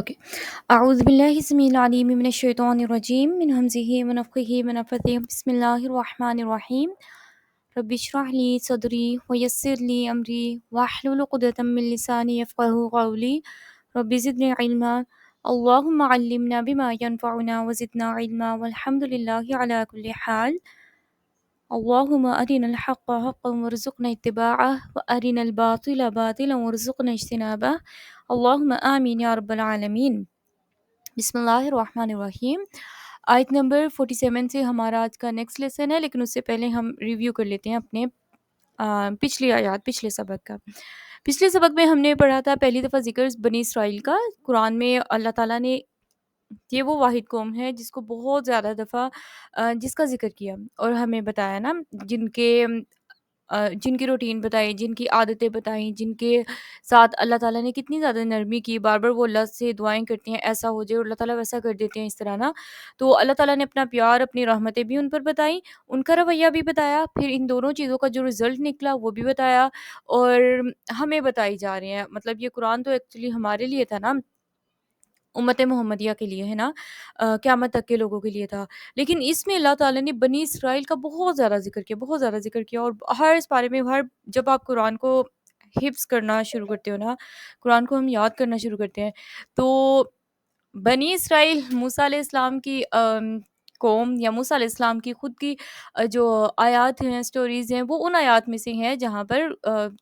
Okay. أعوذ بالله السميع العليم من الشيطان الرجيم من همزه ونفخه ونفثه بسم الله الرحمن الرحيم رب اشرح لي صدري ويسر لي أمري واحلل عقدة من لساني يفقهوا قولي رب زدني علما اللهم علمنا بما ينفعنا وزدنا علما والحمد لله على كل حال اللهم أرنا الحق حقا وارزقنا اتباعه وأرنا الباطل باطلا وارزقنا اجتنابه اللهم آمين يا رب العالمين. بسم اللہ الرحمن الرحیم. آیت نمبر 47 سے ہمارا آج کا نیکسٹ لیسن ہے، لیکن اس سے پہلے ہم ریویو کر لیتے ہیں اپنے پچھلی آیات، پچھلے سبق کا. پچھلے سبق میں ہم نے پڑھا تھا پہلی دفعہ ذکر بنی اسرائیل کا. قرآن میں اللہ تعالیٰ نے، یہ وہ واحد قوم ہے جس کو بہت زیادہ دفعہ جس کا ذکر کیا اور ہمیں بتایا نا، جن کی روٹین بتائی، جن کی عادتیں بتائیں، جن کے ساتھ اللہ تعالیٰ نے کتنی زیادہ نرمی کی، بار بار وہ اللہ سے دعائیں کرتے ہیں ایسا ہو جائے اور اللہ تعالیٰ ویسا کر دیتے ہیں اس طرح نا. تو اللہ تعالیٰ نے اپنا پیار، اپنی رحمتیں بھی ان پر بتائیں، ان کا رویہ بھی بتایا، پھر ان دونوں چیزوں کا جو رزلٹ نکلا وہ بھی بتایا اور ہمیں بتائی جا رہے ہیں. مطلب یہ قرآن تو ایکچولی ہمارے لیے تھا نا، امت محمدیہ کے لیے ہے نا، قیامت تک کے لوگوں کے لیے تھا. لیکن اس میں اللہ تعالیٰ نے بنی اسرائیل کا بہت زیادہ ذکر کیا، بہت زیادہ ذکر کیا. اور ہر اس بارے میں، جب آپ قرآن کو حفظ کرنا شروع کرتے ہو نا، قرآن کو ہم یاد کرنا شروع کرتے ہیں، تو بنی اسرائیل موسیٰ علیہ السلام کی قوم یا موسیٰ علیہ السلام کی خود کی جو آیات ہیں، سٹوریز ہیں، وہ ان آیات میں سے ہیں جہاں پر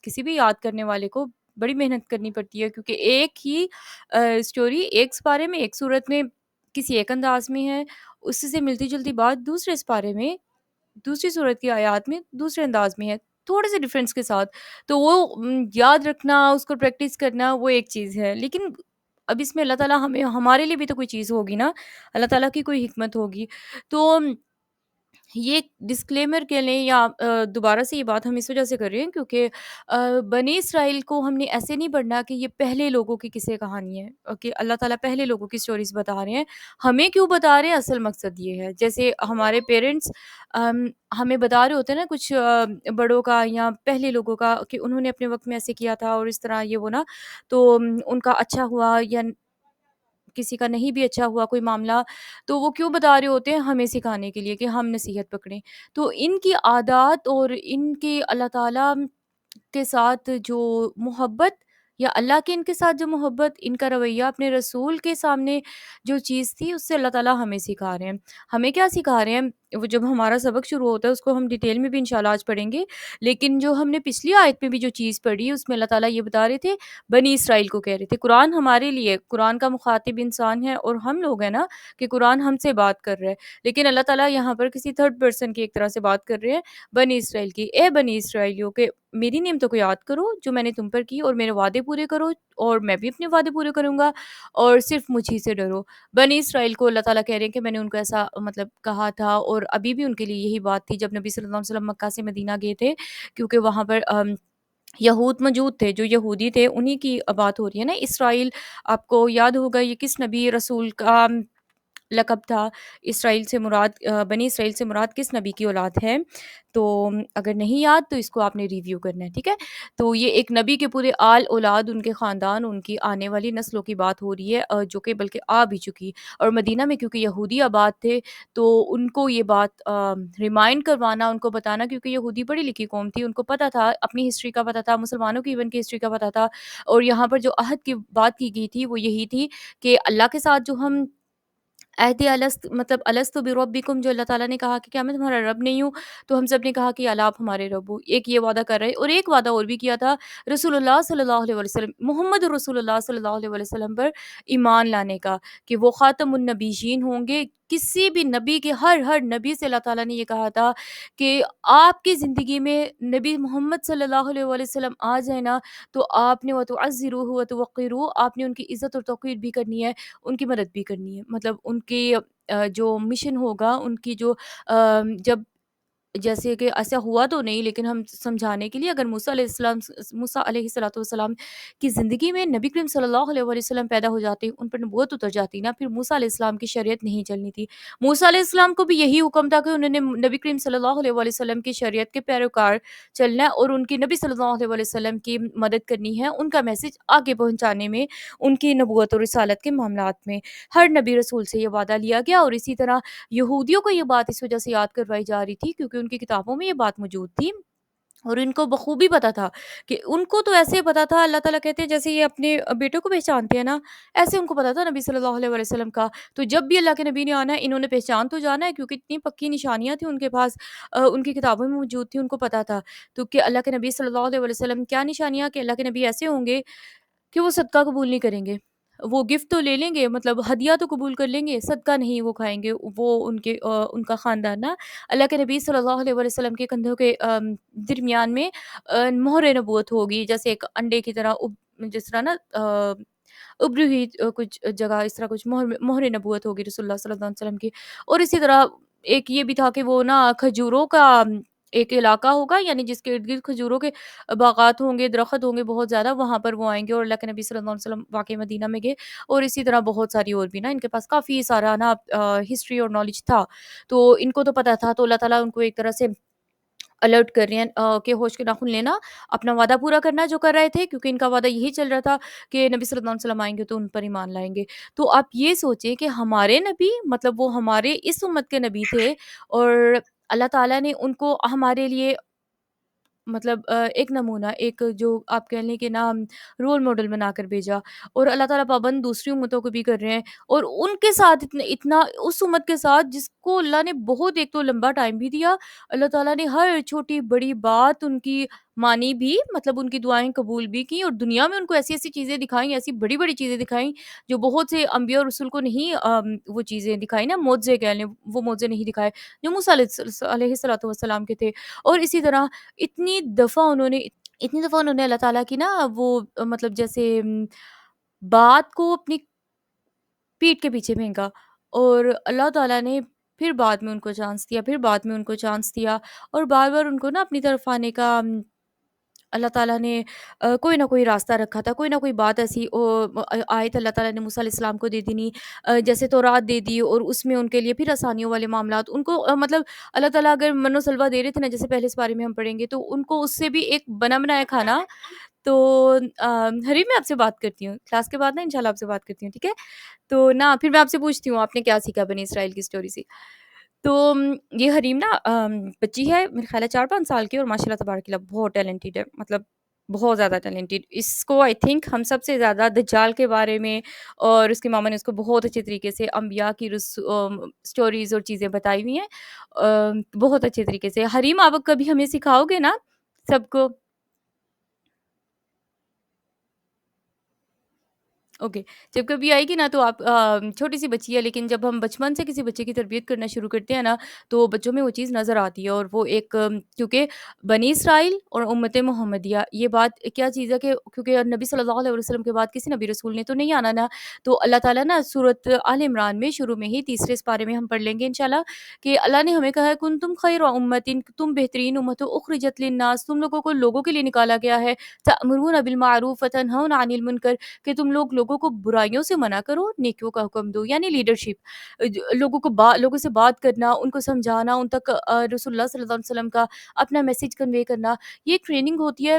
کسی بھی یاد کرنے والے کو بڑی محنت کرنی پڑتی ہے، کیونکہ ایک ہی سٹوری ایک سپارے میں، ایک صورت میں، کسی ایک انداز میں ہے، اس سے ملتی جلتی بات دوسرے سپارے میں، دوسری صورت کی آیات میں دوسرے انداز میں ہے، تھوڑے سے ڈفرینس کے ساتھ. تو وہ یاد رکھنا، اس کو پریکٹس کرنا، وہ ایک چیز ہے. لیکن اب اس میں اللہ تعالیٰ ہمارے لیے بھی تو کوئی چیز ہوگی نا، اللہ تعالیٰ کی کوئی حکمت ہوگی. تو یہ ڈسکلیمر کے لیں یا دوبارہ سے یہ بات ہم اس وجہ سے کر رہے ہیں کیونکہ بنی اسرائیل کو ہم نے ایسے نہیں پڑھنا کہ یہ پہلے لوگوں کی قصے کہانی ہے کہ اللہ تعالیٰ پہلے لوگوں کی سٹوریز بتا رہے ہیں. ہمیں کیوں بتا رہے ہیں، اصل مقصد یہ ہے، جیسے ہمارے پیرنٹس ہمیں بتا رہے ہوتے ہیں نا کچھ بڑوں کا یا پہلے لوگوں کا کہ انہوں نے اپنے وقت میں ایسے کیا تھا اور اس طرح یہ وہ نا، تو ان کا اچھا ہوا یا کسی کا نہیں بھی اچھا ہوا کوئی معاملہ، تو وہ کیوں بتا رہے ہوتے ہیں، ہمیں سکھانے کے لیے کہ ہم نصیحت پکڑیں. تو ان کی عادات اور ان کے اللہ تعالیٰ کے ساتھ جو محبت، یا اللہ کے ان کے ساتھ جو محبت، ان کا رویہ اپنے رسول کے سامنے جو چیز تھی، اس سے اللہ تعالیٰ ہمیں سکھا رہے ہیں. ہمیں کیا سکھا رہے ہیں، وہ جب ہمارا سبق شروع ہوتا ہے اس کو ہم ڈیٹیل میں بھی انشاءاللہ آج پڑھیں گے. لیکن جو ہم نے پچھلی آیت میں بھی جو چیز پڑھی، اس میں اللہ تعالیٰ یہ بتا رہے تھے، بنی اسرائیل کو کہہ رہے تھے. قرآن ہمارے لیے، قرآن کا مخاطب انسان ہے اور ہم لوگ ہیں نا، کہ قرآن ہم سے بات کر رہا ہے. لیکن اللہ تعالیٰ یہاں پر کسی تھرڈ پرسن کی ایک طرح سے بات کر رہے ہیں، بنی اسرائیل کی. اے بنی اسرائیلیوں کہ میری نعمتوں کو یاد کرو جو میں نے تم پر کی، اور میرے وعدے پورے کرو اور میں بھی اپنے وعدے پورے کروں گا، اور صرف مجھ ہی سے ڈرو. بنی اسرائیل کو اللہ تعالیٰ کہہ رہے ہیں کہ میں نے ان کو ایسا مطلب کہا تھا، اور ابھی بھی ان کے لیے یہی بات تھی جب نبی صلی اللہ علیہ وسلم مکہ سے مدینہ گئے تھے، کیونکہ وہاں پر یہود موجود تھے، جو یہودی تھے، انہی کی بات ہو رہی ہے نا. اسرائیل آپ کو یاد ہوگا یہ کس نبی رسول کا لقب تھا. اسرائیل سے مراد، بنی اسرائیل سے مراد کس نبی کی اولاد ہے؟ تو اگر نہیں یاد تو اس کو آپ نے ریویو کرنا ہے، ٹھیک ہے. تو یہ ایک نبی کے پورے آل اولاد، ان کے خاندان، ان کی آنے والی نسلوں کی بات ہو رہی ہے، جو کہ بلکہ آ بھی چکی. اور مدینہ میں کیونکہ یہودی آباد تھے تو ان کو یہ بات ریمائنڈ کروانا، ان کو بتانا، کیونکہ یہودی پڑھی لکھی قوم تھی، ان کو پتہ تھا، اپنی ہسٹری کا پتہ تھا، مسلمانوں کی ایون کی ہسٹری کا پتہ تھا. اور یہاں پر جو عہد کی بات کی گئی تھی وہ یہی تھی کہ اللہ کے ساتھ جو ہم عہد الست، مطلب الست بربکم، جو اللہ تعالیٰ نے کہا کہ کیا میں تمہارا رب نہیں ہوں، تو ہم سب نے کہا کہ اللہ آپ ہمارے رب ہو. ایک یہ وعدہ کر رہے، اور ایک وعدہ اور بھی کیا تھا رسول اللہ صلی اللہ علیہ وسلم، محمد رسول اللہ صلی اللہ علیہ وسلم پر ایمان لانے کا، کہ وہ خاتم النبیین ہوں گے. کسی بھی نبی کے، ہر نبی سے اللہ تعالیٰ نے یہ کہا تھا کہ آپ کی زندگی میں نبی محمد صلی اللہ علیہ وسلم آ جائے نا، تو آپ نے وَتُعَزِّرُوهُ وَتُوَقِّرُوهُ، آپ نے ان کی عزت اور توقیر بھی کرنی ہے، ان کی مدد بھی کرنی ہے. مطلب ان کی جو مشن ہوگا، ان کی جو جب جیسے کہ ایسا ہوا تو نہیں لیکن ہم سمجھانے کے لیے اگر موسیٰ علیہ الصلوۃ والسلام کی زندگی میں نبی کریم صلی اللہ علیہ وسلم پیدا ہو جاتے، ان پر نبوت اتر جاتی نا، پھر موسیٰ علیہ السلام کی شریعت نہیں چلنی تھی۔ موسیٰ علیہ السلام کو بھی یہی حکم تھا کہ انہوں نے نبی کریم صلی اللہ علیہ وسلم کی شریعت کے پیروکار چلنا ہے اور ان کی نبی صلی اللہ علیہ وسلم کی مدد کرنی ہے، ان کا میسج آگے پہنچانے میں، ان کی نبوت اور رسالت کے معاملات میں۔ ہر نبی رسول سے یہ وعدہ لیا گیا، اور اسی طرح یہودیوں کو یہ بات اس وجہ سے یاد کروائی جا رہی تھی کیونکہ ان کی کتابوں میں یہ بات موجود تھی، اور ان کو بخوبی پتا تھا کہ ان کو تو ایسے پتا تھا، اللہ تعالیٰ کہتے ہیں جیسے یہ اپنے بیٹوں کو پہچانتے ہیں نا، ایسے ان کو پتا تھا نبی صلی اللہ علیہ وسلم کا۔ تو جب بھی اللہ کے نبی نے آنا ہے انہوں نے پہچان تو جانا ہے، کیونکہ اتنی پکی نشانیاں تھیں ان کے پاس، ان کی کتابوں میں موجود تھی، ان کو پتا تھا۔ تو کہ اللہ کے نبی صلی اللہ علیہ وسلم کیا نشانیاں، کہ اللہ کے نبی ایسے ہوں گے کہ وہ صدقہ قبول نہیں کریں گے، وہ گفٹ تو لے لیں گے، مطلب ہدیہ تو قبول کر لیں گے، صدقہ نہیں وہ کھائیں گے، وہ ان کا خاندان نا اللہ کے نبی صلی اللہ علیہ وسلم کے کندھوں کے درمیان میں مہر نبوت ہوگی، جیسے ایک انڈے کی طرح جس طرح نا ابری ہوئی کچھ جگہ اس طرح کچھ مہر نبوت ہوگی رسول اللہ صلی اللہ علیہ وسلم کی۔ اور اسی طرح ایک یہ بھی تھا کہ وہ نا کھجوروں کا ایک علاقہ ہوگا، یعنی جس کے ارد گرد کھجوروں کے باغات ہوں گے، درخت ہوں گے بہت زیادہ، وہاں پر وہ آئیں گے، اور اللہ کے نبی صلی اللہ علیہ وسلم واقع مدینہ میں گئے، اور اسی طرح بہت ساری اور بھی نا ان کے پاس کافی سارا نا ہسٹری اور نالج تھا، تو ان کو تو پتا تھا، تو اللہ تعالیٰ ان کو ایک طرح سے الرٹ کر رہے ہیں کہ ہوش کے ناخن لینا، اپنا وعدہ پورا کرنا جو کر رہے تھے، کیونکہ ان کا وعدہ یہی چل رہا تھا کہ نبی صلی اللہ علیہ وسلم آئیں گے تو ان پر ایمان لائیں گے۔ تو آپ یہ سوچیں کہ ہمارے نبی، مطلب وہ ہمارے اس امت کے نبی تھے، اور اللہ تعالیٰ نے ان کو ہمارے لیے مطلب ایک نمونہ، ایک جو آپ کہہ لیں کہ نا رول ماڈل بنا کر بھیجا، اور اللہ تعالیٰ پابند دوسری امتوں کو بھی کر رہے ہیں، اور ان کے ساتھ اتنا اس امت کے ساتھ جس کو اللہ نے بہت ایک تو لمبا ٹائم بھی دیا، اللہ تعالیٰ نے ہر چھوٹی بڑی بات ان کی مانی بھی، مطلب ان کی دعائیں قبول بھی کی، اور دنیا میں ان کو ایسی ایسی چیزیں دکھائیں، ایسی بڑی بڑی چیزیں دکھائیں جو بہت سے انبیاء اور رسول کو نہیں وہ چیزیں دکھائی نا، معجزے کہہ لیں، وہ معجزے نہیں دکھائے جو موسیٰ علیہ الصلوۃ والسلام کے تھے۔ اور اسی طرح اتنی دفعہ انہوں نے اتنی دفعہ انہوں نے اللہ تعالیٰ کی نا وہ مطلب جیسے بات کو اپنی پیٹھ کے پیچھے پھینکا، اور اللہ تعالیٰ نے پھر بعد میں ان کو چانس دیا، پھر بعد میں ان کو چانس دیا، اور بار بار ان کو نا اپنی طرف آنے کا اللہ تعالیٰ نے کوئی نہ کوئی راستہ رکھا تھا، کوئی نہ کوئی بات ایسی آیت اللہ تعالیٰ نے موسیٰ علیہ السلام کو دے دینی، جیسے تورات دے دی، اور اس میں ان کے لیے پھر آسانیوں والے معاملات ان کو مطلب اللہ تعالیٰ اگر من و سلوہ دے رہے تھے نا، جیسے پہلے اس بارے میں ہم پڑھیں گے، تو ان کو اس سے بھی ایک بنا بنایا کھانا۔ تو حریم میں آپ سے بات کرتی ہوں کلاس کے بعد نا، انشاءاللہ آپ سے بات کرتی ہوں، ٹھیک ہے؟ تو نا پھر میں آپ سے پوچھتی ہوں آپ نے کیا سیکھا بنی اسرائیل کی اسٹوری سے۔ تو یہ حریم نا بچی ہے میرے خیال ہے 4-5 سال کی، اور ماشاء اللہ تبارک اللہ بہت ٹیلنٹڈ ہے، مطلب بہت زیادہ ٹیلنٹڈ۔ اس کو آئی تھنک ہم سب سے زیادہ دجال کے بارے میں، اور اس کے ماما نے اس کو بہت اچھے طریقے سے انبیاء کی اسٹوریز اور چیزیں بتائی ہوئی ہیں، بہت اچھے طریقے سے۔ حریم آپ کبھی ہمیں سکھاؤ گے نا سب کو؟ اوکے، جب کبھی آئے گی نا تو آپ چھوٹی سی بچی ہے، لیکن جب ہم بچپن سے کسی بچے کی تربیت کرنا شروع کرتے ہیں نا، تو بچوں میں وہ چیز نظر آتی ہے، اور وہ ایک کیونکہ بنی اسرائیل اور امت محمدیہ یہ بات کیا چیز ہے، کہ کیونکہ نبی صلی اللہ علیہ وسلم کے بعد کسی نبی رسول نے تو نہیں آنا نا، تو اللہ تعالیٰ نا سورۃ آل عمران میں شروع میں ہی تیسرے پارے میں ہم پڑھ لیں گے انشاءاللہ، کہ اللہ نے ہمیں کہا ہے کن تم خیر امت، تم بہترین امت ہو، اخرجت للناس، تم لوگوں کو لوگوں کے لیے نکالا گیا ہے، تأمرون بالمعروف وتنہون عن المنکر، کہ تم لوگوں کو برائیوں سے منع کرو، نیکیوں کا حکم دو، یعنی لیڈرشپ، لوگوں کو لوگوں سے بات کرنا، ان کو سمجھانا، ان تک رسول اللہ صلی اللہ علیہ وسلم کا اپنا میسج کنوے کرنا، یہ ایک ٹریننگ ہوتی ہے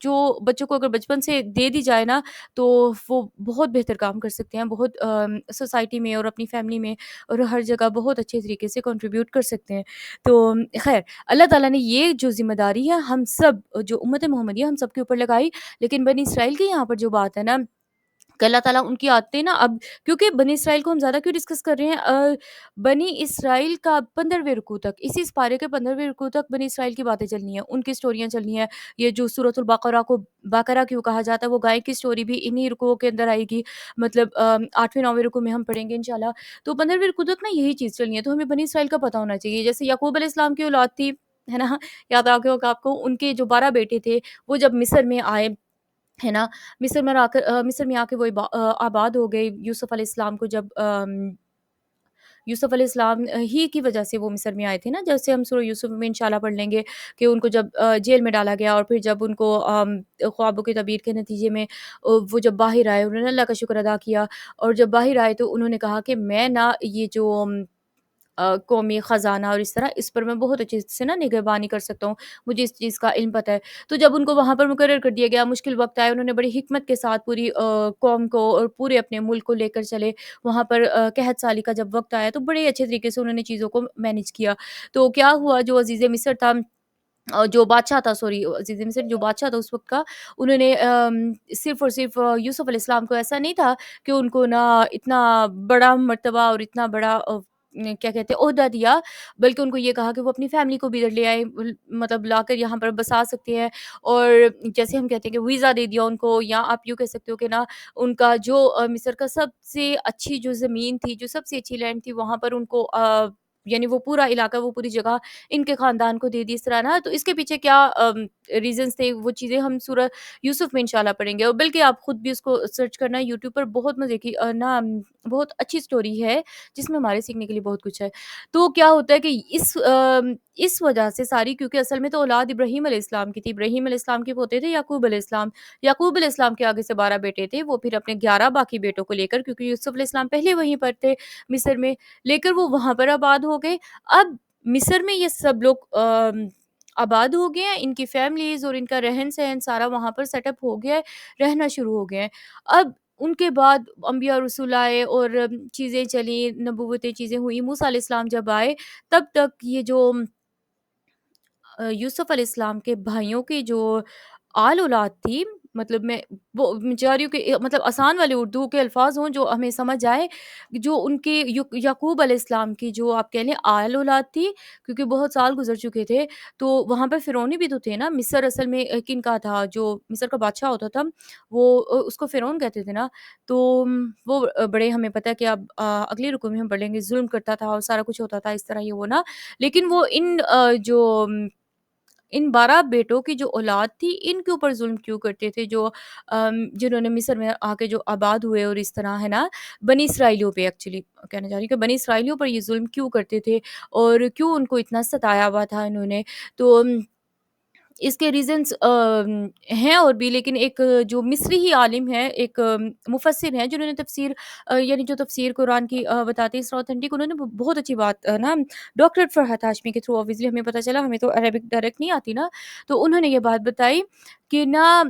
جو بچوں کو اگر بچپن سے دے دی جائے نا، تو وہ بہت بہتر کام کر سکتے ہیں، بہت سوسائٹی میں اور اپنی فیملی میں اور ہر جگہ بہت اچھے طریقے سے کنٹریبیوٹ کر سکتے ہیں۔ تو خیر، اللہ تعالیٰ نے یہ جو ذمہ داری ہے ہم سب جو امت محمدیہ ہم سب کے اوپر لگائی، لیکن بنی اسرائیل کی یہاں پر جو بات ہے نا، کہ اللہ تعالیٰ ان کی عادتیں نا اب، کیونکہ بنی اسرائیل کو ہم زیادہ کیوں ڈسکس کر رہے ہیں، بنی اسرائیل کا 15ویں رکوع تک، اسی پارے کے 15ویں رکوع تک بنی اسرائیل کی باتیں چلنی ہیں، ان کی اسٹوریاں چلنی ہیں۔ یہ جو سورۃ البقرہ کو باقرہ کیوں کہا جاتا ہے، وہ گائے کی اسٹوری بھی انہی رکوعوں کے اندر آئے گی، مطلب 8ویں 9ویں رکوع میں ہم پڑھیں گے انشاءاللہ۔ تو 15ویں رکوع تک نا یہی چیز چلنی ہے، تو ہمیں بنی اسرائیل کا پتہ ہونا چاہیے، جیسے یعقوب علیہ السلام کی اولاد تھی، ہے نا، یاد آ گیا ہوگا آپ کو، ان کے جو 12 بیٹے تھے، وہ جب مصر میں آئے، ہے نا، مصر میں آ کے وہ آباد ہو گئے، یوسف علیہ السلام کو جب یوسف علیہ السلام ہی کی وجہ سے وہ مصر میں آئے تھے نا، جیسے ہم سورہ یوسف میں انشاءاللہ پڑھ لیں گے کہ ان کو جب جیل میں ڈالا گیا، اور پھر جب ان کو خوابوں کی تعبیر کے نتیجے میں وہ جب باہر آئے، انہوں نے اللہ کا شکر ادا کیا، اور جب باہر آئے تو انہوں نے کہا کہ میں نا یہ جو قومی خزانہ اور اس طرح اس پر میں بہت اچھے سے نا نگہبانی کر سکتا ہوں، مجھے اس چیز کا علم پتہ ہے۔ تو جب ان کو وہاں پر مقرر کر دیا گیا، مشکل وقت آئے، انہوں نے بڑی حکمت کے ساتھ پوری قوم کو اور پورے اپنے ملک کو لے کر چلے وہاں پر۔ قحط سالی کا جب وقت آیا تو بڑے اچھے طریقے سے انہوں نے چیزوں کو مینیج کیا۔ تو کیا ہوا، جو عزیز مصر تھا، جو بادشاہ تھا، سوری عزیز مصر جو بادشاہ تھا اس وقت کا، انہوں نے صرف اور صرف یوسف علیہ السلام کو ایسا نہیں تھا کہ ان کو نا اتنا بڑا مرتبہ اور اتنا بڑا کیا کہتے ہیں عہدہ دیا، بلکہ ان کو یہ کہا کہ وہ اپنی فیملی کو بھی ادھر لے آئے، مطلب لا کر یہاں پر بسا سکتے ہیں، اور جیسے ہم کہتے ہیں کہ ویزا دے دیا ان کو، یا آپ یوں کہہ سکتے ہو کہ نا ان کا جو مصر کا سب سے اچھی جو زمین تھی، جو سب سے اچھی لینڈ تھی، وہاں پر ان کو یعنی وہ پورا علاقہ، وہ پوری جگہ ان کے خاندان کو دے دی اس طرح نا۔ تو اس کے پیچھے کیا ریزنس تھے، وہ چیزیں ہم سورہ یوسف میں انشاءاللہ پڑھیں گے، اور بلکہ آپ خود بھی اس کو سرچ کرنا یوٹیوب پر، بہت مزے کی نا بہت اچھی سٹوری ہے جس میں ہمارے سیکھنے کے لیے بہت کچھ ہے۔ تو کیا ہوتا ہے کہ اس وجہ سے ساری، کیونکہ اصل میں تو اولاد ابراہیم علیہ السلام کی تھی، ابراہیم علیہ السلام کے پوتے تھے یعقوب علیہ السلام، یعقوب علیہ السلام کے آگے سے 12 بیٹے تھے، وہ پھر اپنے 11 باقی بیٹوں کو لے کر، کیونکہ یوسف علیہ السلام پہلے وہیں پر تھے مصر میں، لے کر وہ وہاں پر آباد ہو گئے۔ اب مصر میں یہ سب لوگ آباد ہو گئے ہیں، ان کی فیملیز اور ان کا رہن سہن سارا وہاں پر سیٹ اپ ہو گیا ہے، رہنا شروع ہو گئے ہیں۔ اب ان کے بعد انبیاء رسول آئے اور چیزیں چلیں، نبوتیں چیزیں ہوئی، موسیٰ علیہ السلام جب آئے تب تک یہ جو یوسف علیہ السلام کے بھائیوں کی جو آل اولاد تھی، مطلب میں وہ چاہ رہی ہوں کہ مطلب آسان والے اردو کے الفاظ ہوں جو ہمیں سمجھ آئے، جو ان کے یعقوب علیہ السلام کی جو آپ کہہ لیں آل اولاد تھی، کیونکہ بہت سال گزر چکے تھے، تو وہاں پہ فرعونی بھی تو تھے نا۔ مصر اصل میں کن کا تھا، جو مصر کا بادشاہ ہوتا تھا وہ اس کو فرعون کہتے تھے نا۔ تو وہ بڑے، ہمیں پتہ ہے کہ اب اگلی رکو میں ہم پڑھ لیں گے، ظلم کرتا تھا اور سارا کچھ ہوتا تھا اس طرح یہ وہ نا، لیکن وہ ان 12 بیٹوں کی جو اولاد تھی ان کے اوپر ظلم کیوں کرتے تھے، جو جنہوں نے مصر میں آ کے جو آباد ہوئے، اور اس طرح ہے نا بنی اسرائیلیوں پہ، ایکچولی کہنا چاہ رہی ہوں کہ بنی اسرائیلیوں پر یہ ظلم کیوں کرتے تھے، اور کیوں ان کو اتنا ستایا ہوا تھا انہوں نے۔ تو اس کے ریزنس ہیں اور بھی، لیکن ایک جو مصری ہی عالم ہے، ایک مفسر ہیں جنہوں نے تفسیر یعنی جو تفسیر قرآن کی بتاتے ہیں اس اوتھینٹک، انہوں نے بہت اچھی بات نا ڈاکٹریٹ فرحت ہاشمی کے تھرو، obviously ہمیں پتہ چلا، ہمیں تو عربک ڈائریکٹ نہیں آتی نا، تو انہوں نے یہ بات بتائی کہ نا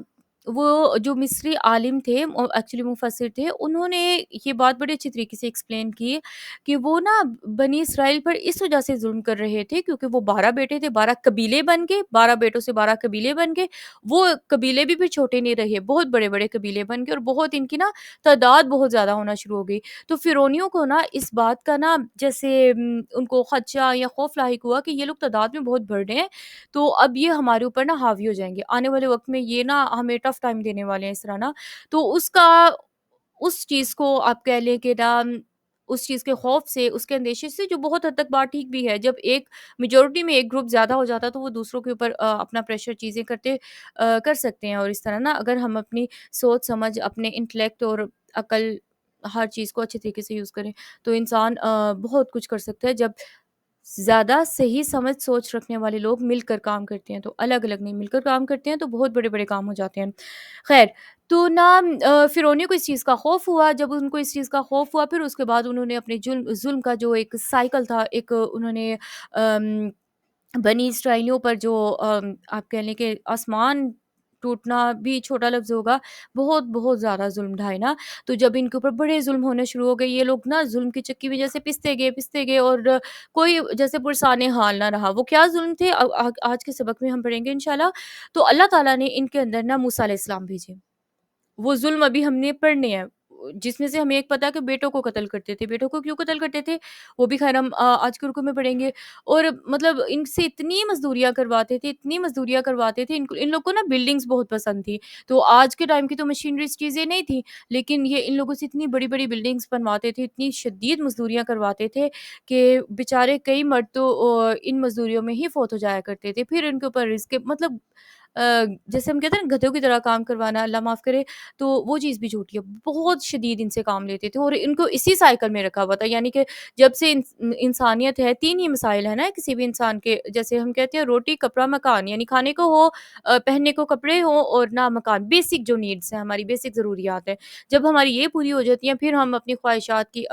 وہ جو مصری عالم تھے، ایکچولی مفسر تھے، انہوں نے یہ بات بڑے اچھی طریقے سے ایکسپلین کی کہ وہ نا بنی اسرائیل پر اس وجہ سے ظلم کر رہے تھے کیونکہ وہ 12 بیٹے تھے، 12 قبیلے بن گئے، 12 بیٹوں سے 12 قبیلے بن گئے، وہ قبیلے بھی پھر چھوٹے نہیں رہے، بہت بڑے بڑے قبیلے بن گئے، اور بہت ان کی نا تعداد بہت زیادہ ہونا شروع ہو گئی۔ تو فرعونیوں کو نا اس بات کا نا جیسے ان کو خدشہ یا خوف لاحق ہوا کہ یہ لوگ تعداد میں بہت بڑھ رہے ہیں، تو اب یہ ہمارے اوپر نا حاوی ہو جائیں گے، آنے والے وقت میں یہ نا ہمیں ٹف ٹائم دینے والے ہیں اس طرح نا۔ تو اس چیز کو آپ کہہ لیں کہ نا اس چیز کے خوف سے، اس کے اندیشے سے، جو بہت حد تک بات ٹھیک بھی ہے، جب ایک میجورٹی میں ایک گروپ زیادہ ہو جاتا ہے تو وہ دوسروں کے اوپر اپنا پریشر چیزیں کر سکتے ہیں، اور اس طرح نا اگر ہم اپنی سوچ سمجھ، اپنے انٹلیکٹ اور عقل، ہر چیز کو اچھے طریقے سے یوز کریں تو انسان بہت کچھ کر سکتا ہے، جب زیادہ صحیح سمجھ سوچ رکھنے والے لوگ مل کر کام کرتے ہیں، تو الگ الگ نہیں، مل کر کام کرتے ہیں تو بہت بڑے بڑے کام ہو جاتے ہیں۔ خیر، تو نا فرعونیوں کو اس چیز کا خوف ہوا، جب ان کو اس چیز کا خوف ہوا پھر اس کے بعد انہوں نے اپنے ظلم کا جو ایک سائیکل تھا، ایک انہوں نے ام، بنی اسرائیلیوں پر جو آپ کہہ لیں کہ آسمان ٹوٹنا بھی چھوٹا لفظ ہوگا، بہت بہت زیادہ ظلم ڈھائے نا۔ تو جب ان کے اوپر بڑے ظلم ہونے شروع ہو گئے، یہ لوگ نا ظلم کی چکی وجہ سے پستے گئے اور کوئی جیسے پرسان حال نہ رہا۔ وہ کیا ظلم تھے آج کے سبق میں ہم پڑھیں گے انشاءاللہ۔ تو اللہ تعالیٰ نے ان کے اندر نا موسیٰ علیہ السلام بھیجے، وہ ظلم ابھی ہم نے پڑھنے ہیں، جس میں سے ہمیں ایک پتا کہ بیٹوں کو قتل کرتے تھے، بیٹوں کو کیوں قتل کرتے تھے وہ بھی خیر ہم آج کے رکوع میں پڑھیں گے۔ اور مطلب ان سے اتنی مزدوریاں کرواتے تھے، اتنی مزدوریاں کرواتے تھے، ان لوگ کو نا بلڈنگز بہت پسند تھی، تو آج کے ٹائم کی تو مشینریز چیزیں نہیں تھیں، لیکن یہ ان لوگوں سے اتنی بڑی بڑی بلڈنگز بنواتے تھے، اتنی شدید مزدوریاں کرواتے تھے کہ بیچارے کئی مرد تو ان مزدوریوں میں ہی فوت ہو جایا کرتے تھے، پھر ان کے اوپر رزق مطلب جیسے ہم کہتے ہیں نا گدھوں کی طرح کام کروانا، اللہ معاف کرے، تو وہ چیز بھی جھوٹی ہے۔ بہت شدید ان سے کام لیتے تھے اور ان کو اسی سائیکل میں رکھا ہوا تھا، یعنی کہ جب سے انسانیت ہے 3 ہی مسائل ہیں نا کسی بھی انسان کے، جیسے ہم کہتے ہیں روٹی، کپڑا، مکان، یعنی کھانے کو ہو، پہننے کو کپڑے ہوں اور نہ مکان، بیسک جو نیڈس ہیں، ہماری بیسک ضروریات ہیں۔ جب ہماری یہ پوری ہو جاتی ہیں پھر ہم اپنی خواہشات کی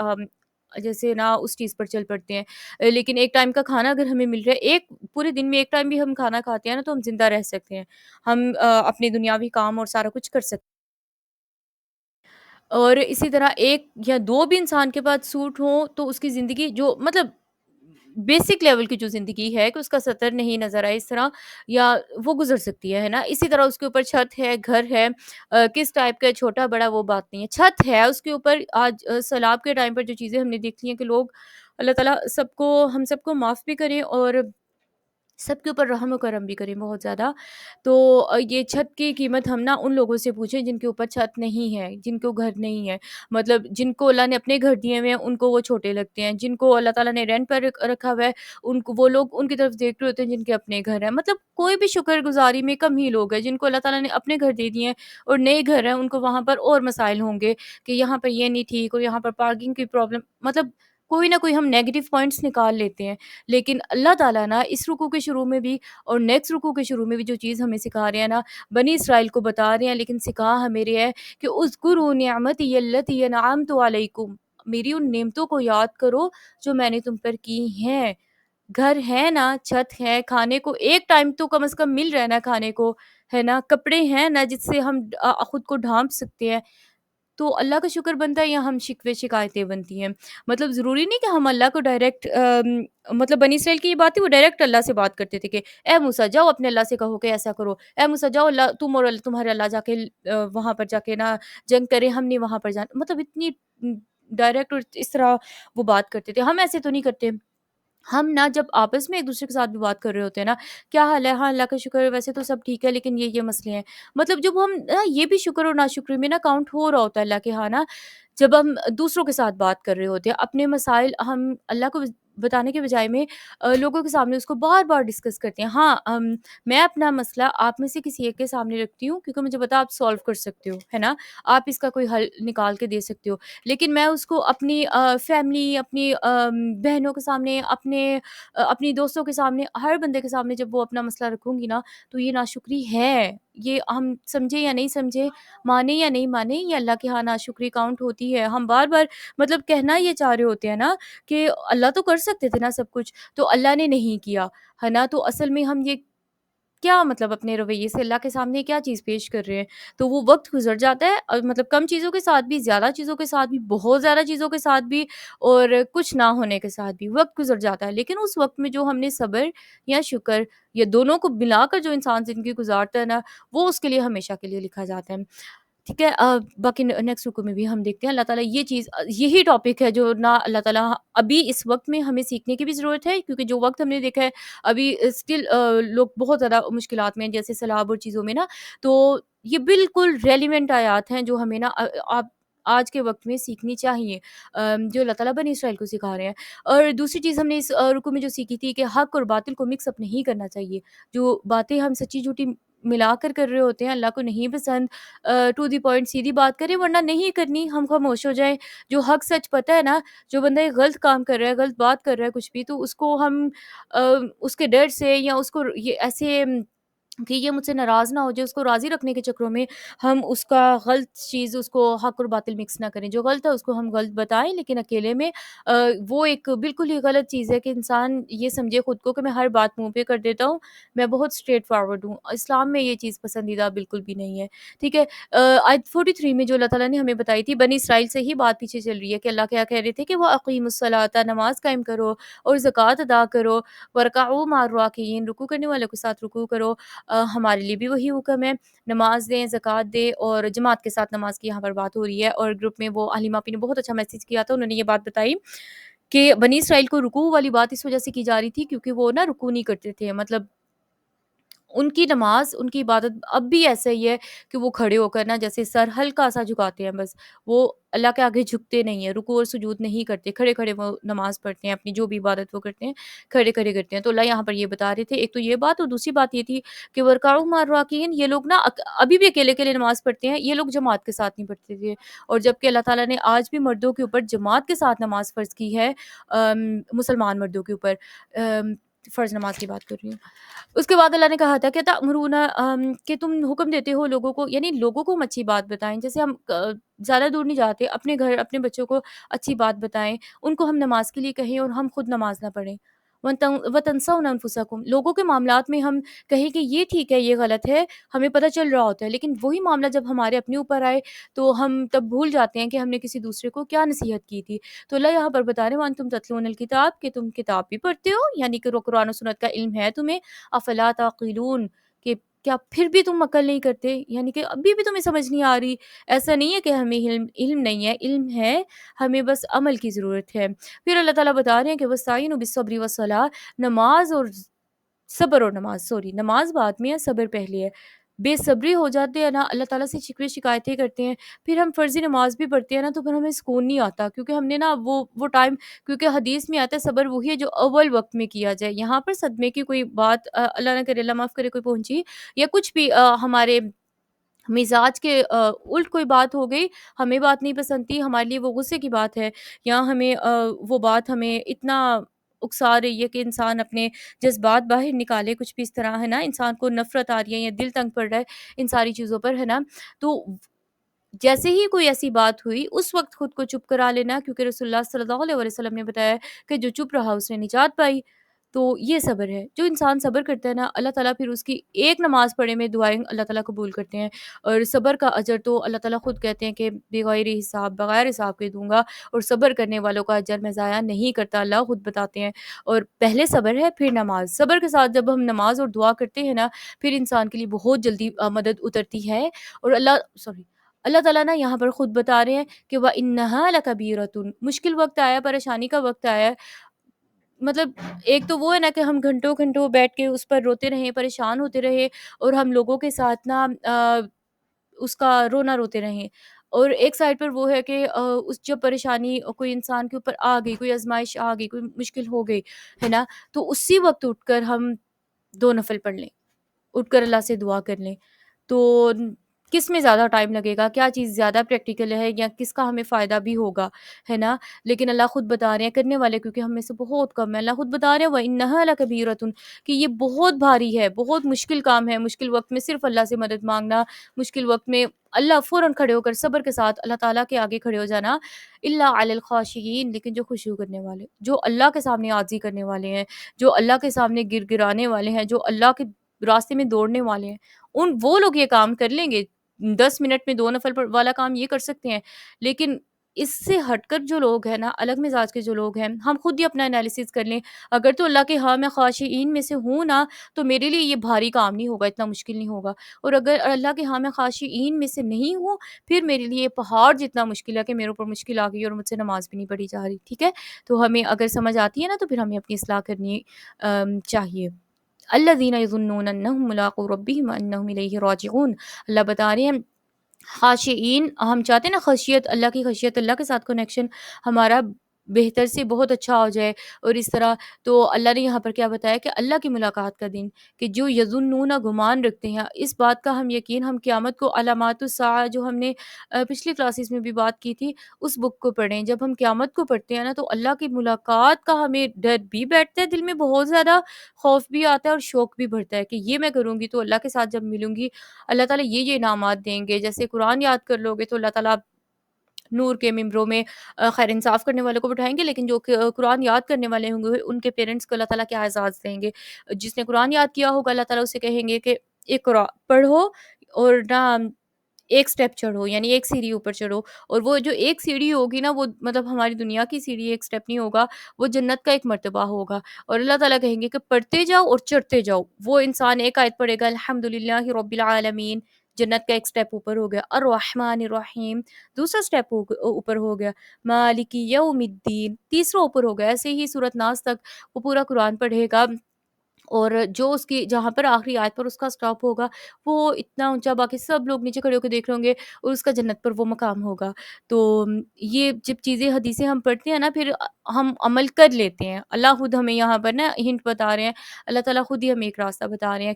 جیسے نا اس چیز پر چل پڑتے ہیں۔ لیکن ایک ٹائم کا کھانا اگر ہمیں مل رہا ہے، ایک پورے دن میں ایک ٹائم بھی ہم کھانا کھاتے ہیں نا تو ہم زندہ رہ سکتے ہیں۔ ہم اپنے دنیاوی کام اور سارا کچھ کر سکتے ہیں۔ اور اسی طرح 1 یا 2 بھی انسان کے پاس سوٹ ہوں تو اس کی زندگی جو مطلب بیسک لیول کی جو زندگی ہے کہ اس کا سطر نہیں نظر آئے اس طرح، یا وہ گزر سکتی ہے نا؟ اسی طرح اس کے اوپر چھت ہے، گھر ہے، کس ٹائپ کا ہے، چھوٹا بڑا وہ بات نہیں ہے، چھت ہے اس کے اوپر۔ آج سیلاب کے ٹائم پر جو چیزیں ہم نے دیکھی ہیں کہ لوگ، اللہ تعالیٰ سب کو، ہم سب کو معاف بھی کریں اور سب کے اوپر رحم و کرم بھی کریں بہت زیادہ۔ تو یہ چھت کی قیمت ہم نا ان لوگوں سے پوچھیں جن کے اوپر چھت نہیں ہے، جن کو گھر نہیں ہے، مطلب جن کو اللہ نے اپنے گھر دیے ہوئے ہیں ان کو وہ چھوٹے لگتے ہیں، جن کو اللہ تعالیٰ نے رینٹ پر رکھا ہوا ہے ان کو، وہ لوگ ان کی طرف دیکھ رہے ہوتے ہیں جن کے اپنے گھر ہیں۔ مطلب کوئی بھی شکر گزاری میں کم ہی لوگ ہیں جن کو اللہ تعالیٰ نے اپنے گھر دے دیے ہیں اور نئے گھر ہیں، ان کو وہاں پر اور مسائل ہوں گے کہ یہاں پر یہ نہیں ٹھیک اور یہاں پر پارکنگ کی پرابلم، مطلب کوئی نہ کوئی ہم نیگیٹو پوائنٹس نکال لیتے ہیں۔ لیکن اللہ تعالیٰ نا اس رکوع کے شروع میں بھی اور نیکسٹ رکوع کے شروع میں بھی جو چیز ہمیں سکھا رہے ہیں نا، بنی اسرائیل کو بتا رہے ہیں، لیکن سکھا ہمیں رہے ہیں کہ اذکروا نعمتی التی انعمت علیکم، میری ان نعمتوں کو یاد کرو جو میں نے تم پر کی ہیں۔ گھر ہے نا، چھت ہے، کھانے کو ایک ٹائم تو کم از کم مل رہا ہے نا کھانے کو، ہے نا، کپڑے ہیں نا جس سے ہم خود کو ڈھانپ سکتے ہیں، تو اللہ کا شکر بنتا ہے یا ہم شکوے شکایتیں بنتی ہیں؟ مطلب ضروری نہیں کہ ہم اللہ کو ڈائریکٹ مطلب بنی اسرائیل کی یہ بات ہے، وہ ڈائریکٹ اللہ سے بات کرتے تھے کہ اے موسیٰ جاؤ اپنے اللہ سے کہو کہ ایسا کرو، اے موسیٰ جاؤ اللہ تم اور تمہارے اللہ جا کے وہاں پر جا کے نا جنگ کرے، ہم نہیں وہاں پر جانا، مطلب اتنی ڈائریکٹ اور اس طرح وہ بات کرتے تھے۔ ہم ایسے تو نہیں کرتے۔ ہم نا جب آپس میں ایک دوسرے کے ساتھ بھی بات کر رہے ہوتے ہیں نا، کیا حال ہے، ہاں اللہ کا شکر ہے، ویسے تو سب ٹھیک ہے لیکن یہ مسئلے ہیں، مطلب جب ہم یہ بھی شکر اور ناشکری میں نا کاؤنٹ ہو رہا ہوتا ہے اللہ کے ہاں نا، جب ہم دوسروں کے ساتھ بات کر رہے ہوتے ہیں اپنے مسائل، ہم اللہ کو بتانے کے بجائے میں لوگوں کے سامنے اس کو بار بار ڈسکس کرتے ہیں۔ ہاں میں اپنا مسئلہ آپ میں سے کسی ایک کے سامنے رکھتی ہوں کیونکہ مجھے پتا آپ سولو کر سکتے ہو، ہے نا، آپ اس کا کوئی حل نکال کے دے سکتے ہو، لیکن میں اس کو اپنی فیملی، اپنی بہنوں کے سامنے، اپنی دوستوں کے سامنے، ہر بندے کے سامنے جب وہ اپنا مسئلہ رکھوں گی نا تو یہ ناشکری ہے۔ یہ ہم سمجھے یا نہیں سمجھے، مانے یا نہیں مانے، یہ اللہ کے ہاں ناشکری کاؤنٹ ہوتی ہے۔ ہم بار بار مطلب کہنا یہ چاہ رہے ہوتے ہیں نا کہ اللہ تو کر سکتے تھے نا سب کچھ، تو اللہ نے نہیں کیا، ہے نا، تو اصل میں ہم یہ کیا مطلب اپنے رویے سے اللہ کے سامنے کیا چیز پیش کر رہے ہیں؟ تو وہ وقت گزر جاتا ہے اور مطلب کم چیزوں کے ساتھ بھی، زیادہ چیزوں کے ساتھ بھی، بہت زیادہ چیزوں کے ساتھ بھی اور کچھ نہ ہونے کے ساتھ بھی وقت گزر جاتا ہے، لیکن اس وقت میں جو ہم نے صبر یا شکر یا دونوں کو ملا کر جو انسان زندگی گزارتا ہے نا، وہ اس کے لیے ہمیشہ کے لیے لکھا جاتا ہے۔ ٹھیک ہے، باقی نیکسٹ رکو میں بھی ہم دیکھتے ہیں اللہ تعالیٰ یہ چیز، یہی ٹاپک ہے جو نا اللہ تعالیٰ ابھی اس وقت میں ہمیں سیکھنے کی بھی ضرورت ہے، کیونکہ جو وقت ہم نے دیکھا ہے ابھی اسٹل لوگ بہت زیادہ مشکلات میں ہیں جیسے سیلاب اور چیزوں میں نا، تو یہ بالکل ریلیونٹ آیات ہیں جو ہمیں نا آپ آج کے وقت میں سیکھنی چاہیے، جو اللہ تعالیٰ بنی اسرائیل کو سکھا رہے ہیں۔ اور دوسری چیز ہم نے اس رکو میں جو سیکھی تھی کہ حق اور باطل کو مکس اپ نہیں کرنا چاہیے، جو باتیں ہم سچی جھوٹی ملا کر رہے ہوتے ہیں اللہ کو نہیں پسند، ٹو دی پوائنٹ سیدھی بات کریں، ورنہ نہیں کرنی، ہم خاموش ہو جائیں۔ جو حق سچ پتہ ہے نا، جو بندہ ایک غلط کام کر رہا ہے، غلط بات کر رہا ہے کچھ بھی، تو اس کو ہم اس کے ڈر سے یا اس کو یہ ایسے کہ یہ مجھ سے ناراض نہ ہو جائے، اس کو راضی رکھنے کے چکروں میں ہم اس کا غلط چیز، اس کو حق اور باطل مکس نہ کریں، جو غلط ہے اس کو ہم غلط بتائیں لیکن اکیلے میں وہ ایک بالکل ہی غلط چیز ہے کہ انسان یہ سمجھے خود کو کہ میں ہر بات منہ پہ کر دیتا ہوں، میں بہت اسٹریٹ فارورڈ ہوں، اسلام میں یہ چیز پسندیدہ بالکل بھی نہیں ہے۔ ٹھیک ہے، آیت 43 میں جو اللہ تعالیٰ نے ہمیں بتائی تھی، بنی اسرائیل سے ہی بات پیچھے چل رہی ہے کہ اللہ کیا کہہ رہے تھے کہ وہ اقیم الصلاۃ، نماز قائم کرو اور زکوٰۃ ادا کرو، ورکعوا مع الراکعین، رکوع کرنے والوں کے ساتھ رکوع کرو، ہمارے لیے بھی وہی حکم ہے، نماز دیں، زکوٰۃ دیں، اور جماعت کے ساتھ نماز کی یہاں پر بات ہو رہی ہے۔ اور گروپ میں وہ عالمہ آپی نے بہت اچھا میسج کیا تھا، انہوں نے یہ بات بتائی کہ بنی اسرائیل کو رکوع والی بات اس وجہ سے کی جا رہی تھی کیونکہ وہ نا رکوع نہیں کرتے تھے، مطلب ان کی نماز، ان کی عبادت اب بھی ایسا ہی ہے کہ وہ کھڑے ہو کر نا جیسے سر ہلکا-سا جھکاتے ہیں بس، وہ اللہ کے آگے جھکتے نہیں ہیں، رکوع اور سجود نہیں کرتے، کھڑے-کھڑے وہ نماز پڑھتے ہیں، اپنی جو بھی عبادت وہ کرتے ہیں، کھڑے-کھڑے کرتے ہیں۔ تو اللہ یہاں پر یہ بتا رہے تھے، ایک تو یہ بات اور دوسری بات یہ تھی کہ وَارْكَعُوا مَعَ الرَّاكِعِينَ، یہ لوگ نا ابھی بھی اکیلے-اکیلے نماز پڑھتے ہیں، یہ لوگ جماعت کے ساتھ نہیں پڑھتے تھے، اور جبکہ اللہ تعالیٰ نے آج بھی مردوں کے اوپر جماعت کے ساتھ نماز فرض کی ہے، مسلمان مردوں کے اوپر، فرض نماز کی بات کر رہی ہوں۔ اس کے بعد اللہ نے کہا تھا کہ تأمرون، کہ تم حکم دیتے ہو لوگوں کو، یعنی لوگوں کو ہم اچھی بات بتائیں، جیسے ہم زیادہ دور نہیں جاتے، اپنے گھر اپنے بچوں کو اچھی بات بتائیں، ان کو ہم نماز کے لیے کہیں اور ہم خود نماز نہ پڑھیں۔ وَتَنْسَوْنَ أَنفُسَكُمْ، لوگوں کے معاملات میں ہم کہیں کہ یہ ٹھیک ہے یہ غلط ہے، ہمیں پتہ چل رہا ہوتا ہے، لیکن وہی معاملہ جب ہمارے اپنے اوپر آئے تو ہم تب بھول جاتے ہیں کہ ہم نے کسی دوسرے کو کیا نصیحت کی تھی۔ تو اللہ یہاں پر بتا رہے ہیں وَأَنْتُمْ تَتْلُونَ الْكِتَابَ، کہ تم کتاب بھی پڑھتے ہو، یعنی کہ قرآن و سنت کا علم ہے تمہیں، افلا تعقلون، کہ کیا پھر بھی تم عقل نہیں کرتے، یعنی کہ ابھی بھی تمہیں سمجھ نہیں آ رہی۔ ایسا نہیں ہے کہ ہمیں علم نہیں ہے، علم ہے، ہمیں بس عمل کی ضرورت ہے۔ پھر اللہ تعالیٰ بتا رہے ہیں کہ وَاسْتَعِینُوا بِالصَّبْرِ وَالصَّلَاةِ، نماز اور صبر اور نماز، نماز بعد میں ہے، صبر پہلے ہے۔ بے صبری ہو جاتے ہیں نا، اللہ تعالیٰ سے شکوے شکایتیں کرتے ہیں، پھر ہم فرضی نماز بھی پڑھتے ہیں نا، تو پھر ہمیں سکون نہیں آتا، کیونکہ ہم نے نا وہ ٹائم، کیونکہ حدیث میں آتا ہے صبر وہی ہے جو اول وقت میں کیا جائے۔ یہاں پر صدمے کی کوئی بات، اللہ نہ کرے، اللہ معاف کرے، کوئی پہنچی یا کچھ بھی ہمارے مزاج کے الٹ کوئی بات ہو گئی، ہمیں بات نہیں پسند تھی، ہمارے لیے وہ غصے کی بات ہے، یا ہمیں وہ بات ہمیں اتنا اکسا رہی ہے کہ انسان اپنے جذبات باہر نکالے، کچھ بھی اس طرح ہے نا، انسان کو نفرت آ رہی ہے یا دل تنگ پڑ رہا ہے ان ساری چیزوں پر، ہے نا، تو جیسے ہی کوئی ایسی بات ہوئی اس وقت خود کو چپ کرا لینا، کیونکہ رسول اللہ صلی اللہ علیہ وسلم نے بتایا کہ جو چپ رہا اس نے نجات پائی۔ تو یہ صبر ہے، جو انسان صبر کرتا ہے نا، اللہ تعالیٰ پھر اس کی ایک نماز پڑھے میں دعائیں اللہ تعالیٰ قبول کرتے ہیں، اور صبر کا اجر تو اللہ تعالیٰ خود کہتے ہیں کہ بغیر حساب، بغیر حساب کے دوں گا، اور صبر کرنے والوں کا اجر میں ضائع نہیں کرتا، اللہ خود بتاتے ہیں۔ اور پہلے صبر ہے پھر نماز، صبر کے ساتھ جب ہم نماز اور دعا کرتے ہیں نا، پھر انسان کے لیے بہت جلدی مدد اترتی ہے، اور اللہ تعالیٰ نا یہاں پر خود بتا رہے ہیں کہ وَإِنَّهَا لَكَبِيرَةٌ، مشکل وقت آیا، پریشانی کا وقت آیا ہے، مطلب ایک تو وہ ہے نا کہ ہم گھنٹوں گھنٹوں بیٹھ کے اس پر روتے رہیں، پریشان ہوتے رہے، اور ہم لوگوں کے ساتھ نا اس کا رونا روتے رہیں، اور ایک سائڈ پر وہ ہے کہ اس جب پریشانی کوئی انسان کے اوپر آ گئی، کوئی آزمائش آ گئی، کوئی مشکل ہو گئی، ہے نا، تو اسی وقت اٹھ کر ہم 2 نفل پڑھ لیں، اٹھ کر اللہ سے دعا کر لیں، تو کس میں زیادہ ٹائم لگے گا، کیا چیز زیادہ پریکٹیکل ہے، یا کس کا ہمیں فائدہ بھی ہوگا، ہے نا، لیکن اللہ خود بتا رہے ہیں کرنے والے، کیونکہ ہم میں سے بہت کم ہے، اللہ خود بتا رہے ہیں وَإِنَّهَا لَكَبِيرَةٌ، کہ یہ بہت بھاری ہے، بہت مشکل کام ہے، مشکل وقت میں صرف اللہ سے مدد مانگنا، مشکل وقت میں اللہ فوراً کھڑے ہو کر صبر کے ساتھ اللہ تعالیٰ کے آگے کھڑے ہو جانا، الا علی الخاشعین، لیکن جو خشوع کرنے والے، جو اللہ کے سامنے عاجزی کرنے والے ہیں، جو اللہ کے سامنے گر گرانے والے ہیں، جو اللہ کے راستے میں دوڑنے والے ہیں، وہ لوگ یہ کام کر لیں گے، 10 منٹ میں 2 نفل والا کام یہ کر سکتے ہیں، لیکن اس سے ہٹ کر جو لوگ ہیں نا، الگ مزاج کے جو لوگ ہیں، ہم خود ہی اپنا انالیسس کر لیں، اگر تو اللہ کے ہاں میں خاشعین میں سے ہوں نا، تو میرے لیے یہ بھاری کام نہیں ہوگا، اتنا مشکل نہیں ہوگا، اور اگر اللہ کے ہاں میں خاشعین میں سے نہیں ہوں، پھر میرے لیے یہ پہاڑ جتنا مشکل ہے کہ میرے اوپر مشکل آ گئی اور مجھ سے نماز بھی نہیں پڑھی جا رہی، ٹھیک ہے، تو ہمیں اگر سمجھ آتی ہے نا، تو پھر ہمیں اپنی اصلاح کرنی چاہیے۔ الذین یظنون انہم ملاقو ربہم وانہم الیہ راجعون، اللہ بتا رہے ہیں خاشعین، ہم چاہتے ہیں نا خشیت، اللہ کی خشیت، اللہ کے ساتھ کنیکشن ہمارا بہتر سے بہت اچھا ہو جائے، اور اس طرح تو اللہ نے یہاں پر کیا بتایا کہ اللہ کی ملاقات کا دن، کہ جو یظنون، گمان رکھتے ہیں، اس بات کا ہم یقین، ہم قیامت کو، علامات الساعہ جو ہم نے پچھلی کلاسز میں بھی بات کی تھی، اس بک کو پڑھیں، جب ہم قیامت کو پڑھتے ہیں نا، تو اللہ کی ملاقات کا ہمیں ڈر بھی بیٹھتا ہے دل میں، بہت زیادہ خوف بھی آتا ہے اور شوق بھی بڑھتا ہے کہ یہ میں کروں گی تو اللہ کے ساتھ جب ملوں گی، اللہ تعالیٰ یہ انعامات دیں گے، جیسے قرآن یاد کر لو گے تو اللہ تعالیٰ نور کے ممبروں میں خیر انصاف کرنے والوں کو بٹھائیں گے، لیکن جو قرآن یاد کرنے والے ہوں گے ان کے پیرنٹس کو اللہ تعالیٰ کیا اعزاز دیں گے، جس نے قرآن یاد کیا ہوگا اللہ تعالیٰ اسے کہیں گے کہ اقرا، پڑھو، اور نہ ایک سٹیپ چڑھو، یعنی ایک سیڑھی اوپر چڑھو، اور وہ جو ایک سیڑھی ہوگی نا، وہ مطلب ہماری دنیا کی سیڑھی ایک سٹیپ نہیں ہوگا، وہ جنت کا ایک مرتبہ ہوگا، اور اللہ تعالیٰ کہیں گے کہ پڑھتے جاؤ اور چڑھتے جاؤ، وہ انسان ایک آیت پڑھے گا الحمدللہ رب العالمین، جنت کا ایک سٹیپ اوپر ہو گیا، الرحمن الرحیم دوسرا سٹیپ اوپر ہو گیا، مالک یوم الدین تیسرا اوپر ہو گیا، ایسے ہی سورۃ ناس تک وہ پورا قرآن پڑھے گا، اور جو اس کی جہاں پر آخری آیت پر اس کا اسٹاپ ہوگا وہ اتنا اونچا، باقی سب لوگ نیچے کھڑے ہو کے دیکھ رہے ہوں گے اور اس کا جنت پر وہ مقام ہوگا۔ تو یہ جب چیزیں حدیثیں ہم پڑھتے ہیں نا پھر ہم عمل کر لیتے ہیں۔ اللہ خود ہمیں یہاں پر نا ہنٹ بتا رہے ہیں، اللہ تعالیٰ خود ہی ہمیں ایک راستہ بتا رہے ہیں۔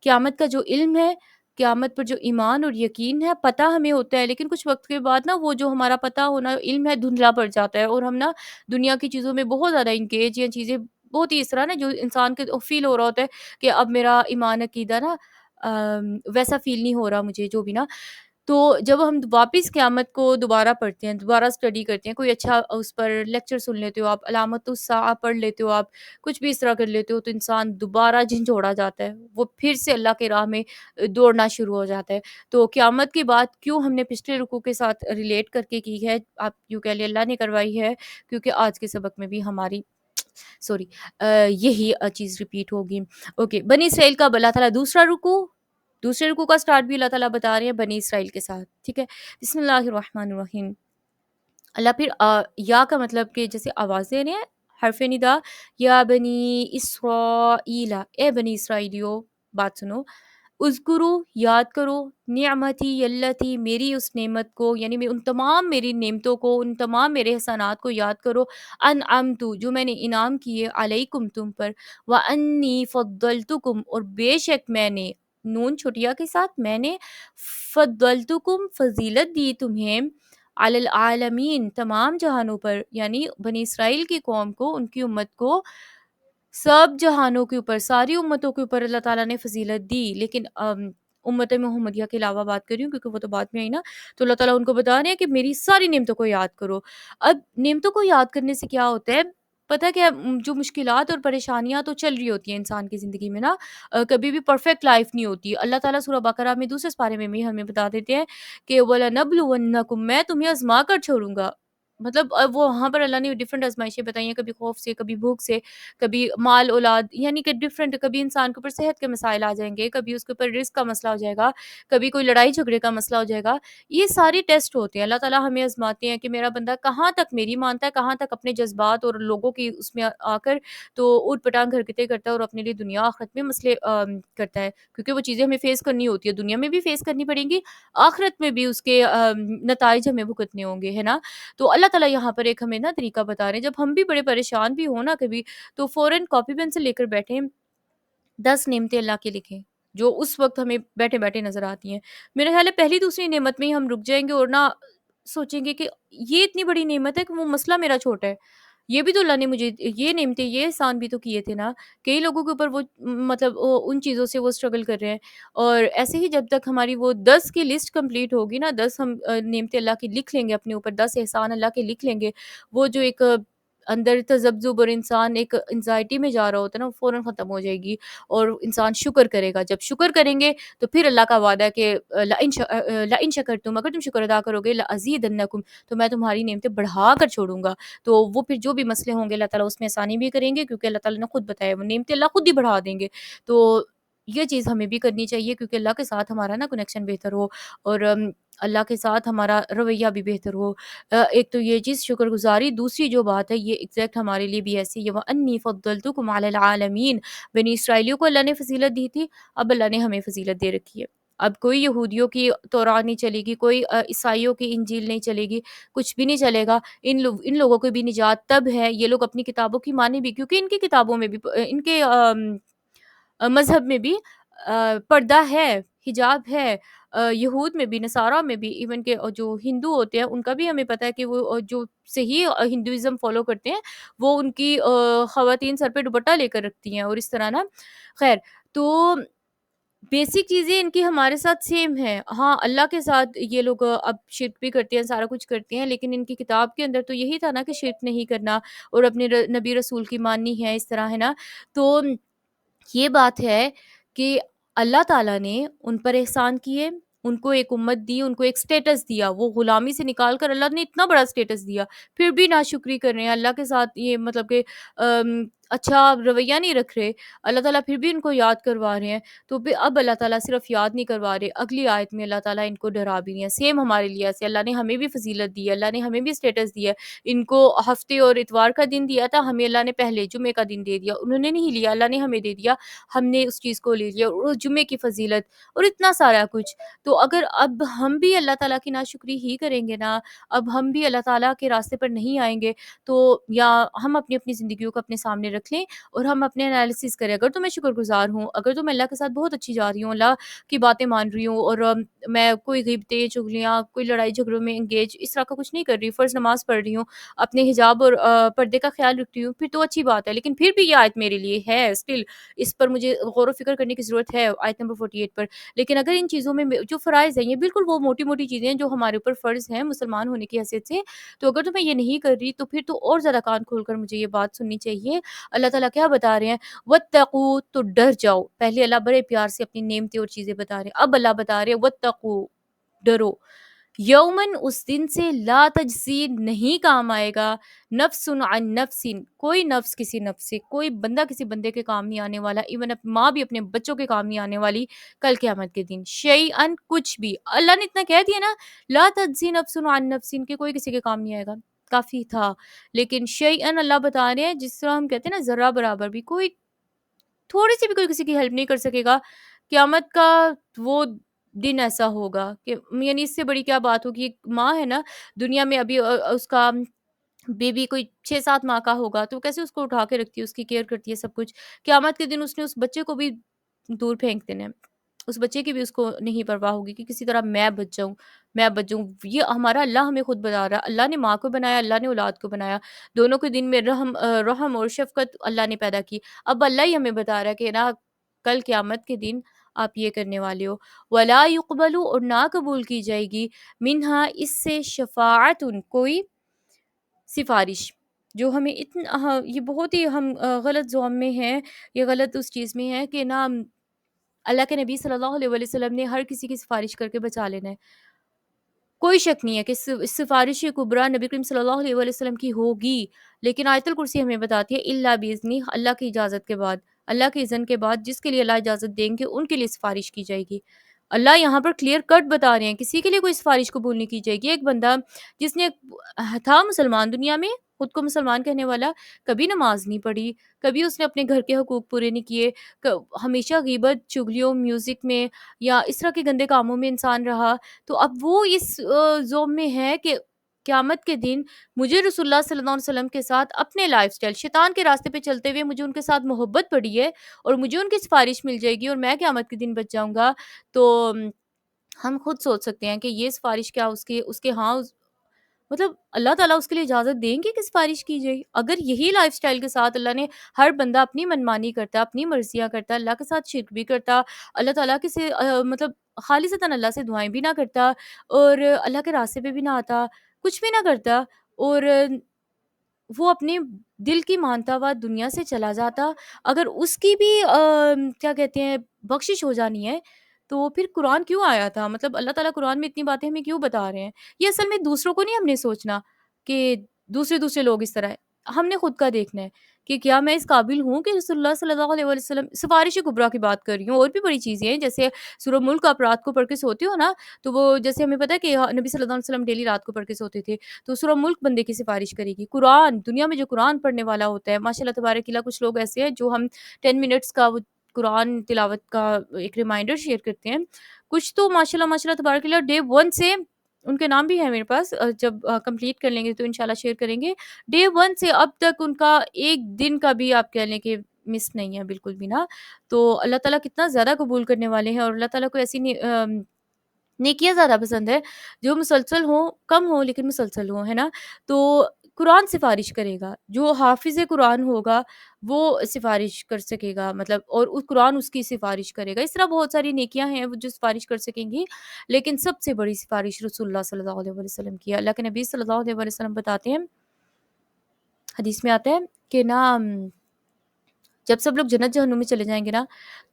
قیامت کا جو علم ہے، قیامت پر جو ایمان اور یقین ہے، پتہ ہمیں ہوتا ہے، لیکن کچھ وقت کے بعد نا وہ جو ہمارا پتہ ہونا علم ہے دھندلا پڑ جاتا ہے، اور ہم نا دنیا کی چیزوں میں بہت زیادہ انگیج، یا چیزیں بہت ہی اس طرح نا جو انسان کے فیل ہو رہا ہوتا ہے کہ اب میرا ایمان عقیدہ نا ویسا فیل نہیں ہو رہا مجھے جو بھی نا۔ تو جب ہم واپس قیامت کو دوبارہ پڑھتے ہیں، دوبارہ اسٹڈی کرتے ہیں، کوئی اچھا اس پر لیکچر سن لیتے ہو آپ، علامت الساعہ پڑھ لیتے ہو آپ، کچھ بھی اس طرح کر لیتے ہو، تو انسان دوبارہ جھنجھوڑا جاتا ہے، وہ پھر سے اللہ کے راہ میں دوڑنا شروع ہو جاتا ہے۔ تو قیامت کی بات کیوں ہم نے پچھلے رکوع کے ساتھ ریلیٹ کر کے کی ہے، آپ یوں کہہ لیں اللہ نے کروائی ہے، کیونکہ آج کے سبق میں بھی ہماری سوری یہی چیز ریپیٹ ہوگی۔ اوکے، بنی اسرائیل کا اللہ تعالیٰ دوسرے رکوع کا سٹارٹ بھی اللہ تعالیٰ بتا رہے ہیں بنی اسرائیل کے ساتھ، ٹھیک ہے۔ بسم اللہ الرحمن الرحیم۔ اللہ پھر یا کا مطلب کہ جیسے آواز دے رہے ہیں، حرف ندا، یا بنی اسرائیل، اے بنی اسرائیلیو بات سنو، اذکرو یاد کرو، نعمتی التی میری اس نعمت کو، یعنی ان تمام میری نعمتوں کو، ان تمام میرے احسانات کو یاد کرو، انعمتو جو میں نے انعام کیے، علیکم تم پر، وانی فضلتکم اور بے شک میں نے، نون چھٹیا کے ساتھ، میں نے فضلتکم فضیلت دی تمہیں، علی العالمین تمام جہانوں پر، یعنی بنی اسرائیل کی قوم کو، ان کی امت کو سب جہانوں کے اوپر، ساری امتوں کے اوپر اللہ تعالیٰ نے فضیلت دی، لیکن امت محمدیہ کے علاوہ بات کر رہی ہوں کیونکہ وہ تو بعد میں آئی نا، تو اللہ تعالیٰ ان کو بتا رہے ہیں کہ میری ساری نعمتوں کو یاد کرو۔ اب نعمتوں کو یاد کرنے سے کیا ہوتا ہے پتہ کیا، جو مشکلات اور پریشانیاں تو چل رہی ہوتی ہیں انسان کی زندگی میں نا، کبھی بھی پرفیکٹ لائف نہیں ہوتی۔ اللہ تعالیٰ سورہ بقرہ میں دوسرے پارے میں بھی ہمیں بتا دیتے ہیں کہ وَلَنَبْلُوَنَّكُمْ میں تمہیں آزما کر چھوڑوں گا، مطلب وہ وہاں پر اللہ نے ڈفرینٹ آزمائشیں بتائی ہیں، کبھی خوف سے، کبھی بھوک سے، کبھی مال اولاد، یعنی کہ ڈفرینٹ، کبھی انسان کے اوپر صحت کے مسائل آ جائیں گے، کبھی اس کے اوپر رزق کا مسئلہ ہو جائے گا، کبھی کوئی لڑائی جھگڑے کا مسئلہ ہو جائے گا۔ یہ سارے ٹیسٹ ہوتے ہیں، اللہ تعالیٰ ہمیں آزماتے ہیں کہ میرا بندہ کہاں تک میری مانتا ہے، کہاں تک اپنے جذبات اور لوگوں کی اس میں آ کر تو اوٹ پٹانگ حرکتیں کرتا ہے اور اپنے لیے دنیا آخرت میں مسئلے کرتا ہے، کیونکہ وہ چیزیں ہمیں فیس کرنی ہوتی ہے، دنیا میں بھی فیس کرنی پڑیں گی، آخرت میں بھی اس کے نتائج ہمیں بھگتنے ہوں گے، ہے نا۔ تو اللہ تعالیٰ یہاں پر ایک ہمیں نا طریقہ بتا رہے ہیں، جب ہم بھی بڑے پریشان بھی ہوں نا کبھی، تو فوراً کاپی پین سے لے کر بیٹھیں، 10 نعمتیں اللہ کی لکھیں جو اس وقت ہمیں بیٹھے بیٹھے نظر آتی ہیں۔ میرا خیال ہے پہلی دوسری نعمت میں ہی ہم رک جائیں گے اور نہ سوچیں گے کہ یہ اتنی بڑی نعمت ہے کہ وہ مسئلہ میرا چھوٹا ہے، یہ بھی تو اللہ نے مجھے یہ نعمتیں، یہ احسان بھی تو کیے تھے نا۔ کئی لوگوں کے اوپر وہ مطلب ان چیزوں سے وہ اسٹرگل کر رہے ہیں، اور ایسے ہی جب تک ہماری وہ 10 کی لسٹ کمپلیٹ ہوگی نا، 10 ہم نعمتیں اللہ کی لکھ لیں گے اپنے اوپر، 10 احسان اللہ کے لکھ لیں گے، وہ جو ایک اندر تذبذب اور انسان ایک انزائٹی میں جا رہا ہوتا ہے نا، وہ فوراً ختم ہو جائے گی، اور انسان شکر کرے گا۔ جب شکر کریں گے تو پھر اللہ کا وعدہ ہے کہ لئن شکرتم، اگر تم شکر ادا کرو گے، لازیدنکم، تو میں تمہاری نعمتیں بڑھا کر چھوڑوں گا۔ تو وہ پھر جو بھی مسئلے ہوں گے اللہ تعالیٰ اس میں آسانی بھی کریں گے، کیونکہ اللہ تعالیٰ نے خود بتایا وہ نعمتیں اللہ خود ہی بڑھا دیں گے۔ تو یہ چیز ہمیں بھی کرنی چاہیے، کیونکہ اللہ کے ساتھ ہمارا نا کنیکشن بہتر ہو، اور اللہ کے ساتھ ہمارا رویہ بھی بہتر ہو۔ ایک تو یہ چیز شکر گزاری، دوسری جو بات ہے یہ ایگزیکٹ ہمارے لیے بھی ایسی ہے، وَأَنِّي فَضَّلْتُكُمْ عَلَى الْعَالَمِينَ، بنی اسرائیلیوں کو اللہ نے فضیلت دی تھی، اب اللہ نے ہمیں فضیلت دے رکھی ہے۔ اب کوئی یہودیوں کی تورات نہیں چلے گی، کوئی عیسائیوں کی انجیل نہیں چلے گی، کچھ بھی نہیں چلے گا۔ ان لوگوں کو بھی نجات تب ہے، یہ لوگ اپنی کتابوں کی معنی بھی، کیونکہ ان کی کتابوں میں بھی ان کے مذہب میں بھی پردہ ہے، حجاب ہے، یہود میں بھی، نصارہ میں بھی، ایون کہ جو ہندو ہوتے ہیں ان کا بھی ہمیں پتہ ہے کہ وہ جو صحیح ہندوازم فالو کرتے ہیں وہ ان کی خواتین سر پہ دوپٹہ لے کر رکھتی ہیں، اور اس طرح نا، خیر، تو بیسک چیزیں ان کی ہمارے ساتھ سیم ہیں۔ ہاں اللہ کے ساتھ یہ لوگ اب شرک بھی کرتے ہیں، سارا کچھ کرتے ہیں، لیکن ان کی کتاب کے اندر تو یہی تھا نا کہ شرک نہیں کرنا اور اپنے نبی رسول کی ماننی ہے، اس طرح ہے نا۔ تو یہ بات ہے کہ اللہ تعالیٰ نے ان پر احسان کیے، ان کو ایک امت دی، ان کو ایک سٹیٹس دیا، وہ غلامی سے نکال کر اللہ نے اتنا بڑا سٹیٹس دیا، پھر بھی ناشکری کر رہے ہیں اللہ کے ساتھ، یہ مطلب کہ اچھا رویہ نہیں رکھ رہے، اللہ تعالیٰ پھر بھی ان کو یاد کروا رہے ہیں، تو پھر اب اللہ تعالیٰ صرف یاد نہیں کروا رہے، اگلی آیت میں اللہ تعالیٰ ان کو ڈرا بھی رہے ہیں، سیم ہمارے لیے ایسے اللہ نے ہمیں بھی فضیلت دی ہے، اللہ نے ہمیں بھی اسٹیٹس دیا ہے، ان کو ہفتے اور اتوار کا دن دیا تھا، ہمیں اللہ نے پہلے جمعے کا دن دے دیا، انہوں نے نہیں لیا، اللہ نے ہمیں دے دیا، ہم نے اس چیز کو لے لیا، اور اس جمعے کی فضیلت اور اتنا سارا کچھ. تو اگر اب ہم بھی اللہ تعالیٰ کی ناشکری ہی کریں گے نا، اب ہم بھی اللہ تعالیٰ کے راستے پر نہیں آئیں گے، تو یا ہم اپنی اپنی زندگیوں کو اپنے سامنے رکھ لیں اور ہم اپنے انالیسس کریں. اگر تو میں شکر گزار ہوں، اگر تو میں اللہ کے ساتھ بہت اچھی جا رہی ہوں، اللہ کی باتیں مان رہی ہوں، اور میں کوئی غیبتیں چغلیاں کوئی لڑائی جھگڑوں میں انگیج اس طرح کا کچھ نہیں کر رہی، فرض نماز پڑھ رہی ہوں، اپنے حجاب اور پردے کا خیال رکھتی ہوں، پھر تو اچھی بات ہے. لیکن پھر بھی یہ آیت میرے لیے ہے اسٹل، اس پر مجھے غور و فکر کرنے کی ضرورت ہے، آیت نمبر 48 پر. لیکن اگر ان چیزوں میں جو فرائض ہیں، یہ بالکل وہ موٹی موٹی چیزیں ہیں جو ہمارے اوپر فرض ہیں مسلمان ہونے کی حیثیت سے، تو اگر تو میں یہ نہیں کر رہی تو پھر تو اور زیادہ کان کھول کر مجھے یہ بات سننی چاہیے. اللہ تعالیٰ کیا بتا رہے ہیں؟ وَاتَّقُوا، تو ڈر جاؤ. پہلے اللہ بڑے پیار سے اپنی نعمتیں اور چیزیں بتا رہے ہیں، اب اللہ بتا رہے ہیں وَاتَّقُوا، ڈرو. یومن، اس دن سے لا تجزی، نہیں کام آئے گا، نفس عن نفس، کوئی نفس کسی نفس سے، کوئی بندہ کسی بندے کے کام نہیں آنے والا، ایون ماں بھی اپنے بچوں کے کام نہیں آنے والی کل قیامت کے دن. شیئن، کچھ بھی. اللہ نے اتنا کہہ دیا نا، لا تجزی نفس عن نفس، کہ کوئی کسی کے کام نہیں آئے گا، کافی تھا. لیکن شیئن اللہ بتا رہے ہیں، جس طرح ہم کہتے ہیں نا ذرہ برابر بھی، کوئی تھوڑی سی بھی کوئی کسی کی ہیلپ نہیں کر سکے گا. قیامت کا وہ دن ایسا ہوگا کہ یعنی اس سے بڑی کیا بات ہوگی. ایک ماں ہے نا، دنیا میں ابھی اس کا بیبی کوئی 6-7 ماہ کا ہوگا تو وہ کیسے اس کو اٹھا کے رکھتی ہے، اس کی کیئر کرتی ہے سب کچھ. قیامت کے دن اس نے اس بچے کو بھی دور پھینک دینا ہے، اس بچے کی بھی اس کو نہیں پرواہ ہوگی کہ کسی طرح میں بچ جاؤں، میں بچ جاؤں. یہ ہمارا اللہ ہمیں خود بتا رہا ہے، اللہ نے ماں کو بنایا، اللہ نے اولاد کو بنایا، دونوں کے دن میں رحم اور شفقت اللہ نے پیدا کی. اب اللہ ہی ہمیں بتا رہا ہے کہ نا کل قیامت کے دن آپ یہ کرنے والے ہو. ولا يقبل، اور نہ قبول کی جائے گی، منہا، اس سے، شفاعت، کوئی سفارش. جو ہمیں اتنا یہ بہت ہی ہم غلط زوم میں ہیں، یہ غلط اس چیز میں ہے کہ نا اللہ کے نبی صلی اللہ علیہ وسلم نے ہر کسی کی سفارش کر کے بچا لینا ہے. کوئی شک نہیں ہے کہ سفارش کبریٰ نبی کریم صلی اللہ علیہ وسلم کی ہوگی، لیکن آیت الکرسی ہمیں بتاتی ہے الا باذنہ، اللہ کی اجازت کے بعد، اللہ کے اذن کے بعد جس کے لیے اللہ اجازت دیں گے ان کے لیے سفارش کی جائے گی. اللہ یہاں پر کلیئر کٹ بتا رہے ہیں کسی کے لیے کوئی سفارش قبول نہیں کی جائے گی. ایک بندہ جس نے تھا مسلمان دنیا میں، خود کو مسلمان کہنے والا، کبھی نماز نہیں پڑھی، کبھی اس نے اپنے گھر کے حقوق پورے نہیں کیے، ہمیشہ غیبت، چغلیوں، میوزک میں یا اس طرح کے گندے کاموں میں انسان رہا، تو اب وہ اس زوم میں ہے کہ قیامت کے دن مجھے رسول اللہ صلی اللہ علیہ وسلم کے ساتھ اپنے لائف سٹائل شیطان کے راستے پہ چلتے ہوئے مجھے ان کے ساتھ محبت پڑی ہے اور مجھے ان کی سفارش مل جائے گی اور میں قیامت کے دن بچ جاؤں گا. تو ہم خود سوچ سکتے ہیں کہ یہ سفارش کیا اس کے ہاں مطلب اللہ تعالیٰ اس کے لیے اجازت دیں گے کہ سفارش کی جائے. اگر یہی لائف سٹائل کے ساتھ اللہ نے ہر بندہ اپنی منمانی کرتا، اپنی مرضیاں کرتا، اللہ کے ساتھ شرک بھی کرتا، اللہ تعالیٰ کے سے مطلب خالصتاً اللہ سے دعائیں بھی نہ کرتا اور اللہ کے راستے پہ بھی نہ آتا، کچھ بھی نہ کرتا، اور وہ اپنے دل کی مانتا ہوا دنیا سے چلا جاتا، اگر اس کی بھی کیا کہتے ہیں بخشش ہو جانی ہے، تو پھر قرآن کیوں آیا تھا؟ مطلب اللہ تعالیٰ قرآن میں اتنی باتیں ہمیں کیوں بتا رہے ہیں؟ یہ اصل میں دوسروں کو نہیں ہم نے سوچنا کہ دوسرے لوگ اس طرح ہیں. ہم نے خود کا دیکھنا ہے کہ کیا میں اس قابل ہوں کہ رسول اللہ صلی اللہ علیہ وسلم سفارش کبریٰ کی بات کر رہی ہوں. اور بھی بڑی چیزیں ہیں، جیسے سورہ ملک آپ رات کو پڑھ کے سوتے ہو نا، تو وہ جیسے ہمیں پتہ ہے کہ نبی صلی اللہ علیہ وسلم ڈیلی رات کو پڑھ کے سوتے تھے، تو سورہ ملک بندے کی سفارش کرے گی. قرآن، دنیا میں جو قرآن پڑھنے والا ہوتا ہے، ماشاء اللہ تبارک اللہ، کچھ لوگ ایسے ہیں جو ہم 10 منٹس کا وہ قرآن تلاوت کا ایک ریمائنڈر شیئر کرتے ہیں. کچھ تو ماشاء اللہ تبارک اللہ ڈے 1 سے، ان کے نام بھی ہے میرے پاس، جب کمپلیٹ کر لیں گے تو انشاءاللہ شیئر کریں گے. ڈے 1 سے اب تک ان کا ایک دن کا بھی آپ کہہ لیں کہ مس نہیں ہے، بالکل بھی نا. تو اللہ تعالیٰ کتنا زیادہ قبول کرنے والے ہیں، اور اللہ تعالیٰ کو ایسی نیکیاں زیادہ پسند ہے جو مسلسل ہوں، کم ہوں لیکن مسلسل ہوں، ہے نا. تو قرآن سفارش کرے گا، جو حافظ قرآن ہوگا وہ سفارش کر سکے گا، مطلب، اور اس قرآن اس کی سفارش کرے گا. اس طرح بہت ساری نیکیاں ہیں وہ جو سفارش کر سکیں گی، لیکن سب سے بڑی سفارش رسول اللہ صلی اللہ علیہ وسلم کی ہے. اللہ کے نبی صلی اللہ علیہ وسلم بتاتے ہیں، حدیث میں آتا ہے کہ نا جب سب لوگ جنت جہنم میں چلے جائیں گے نا،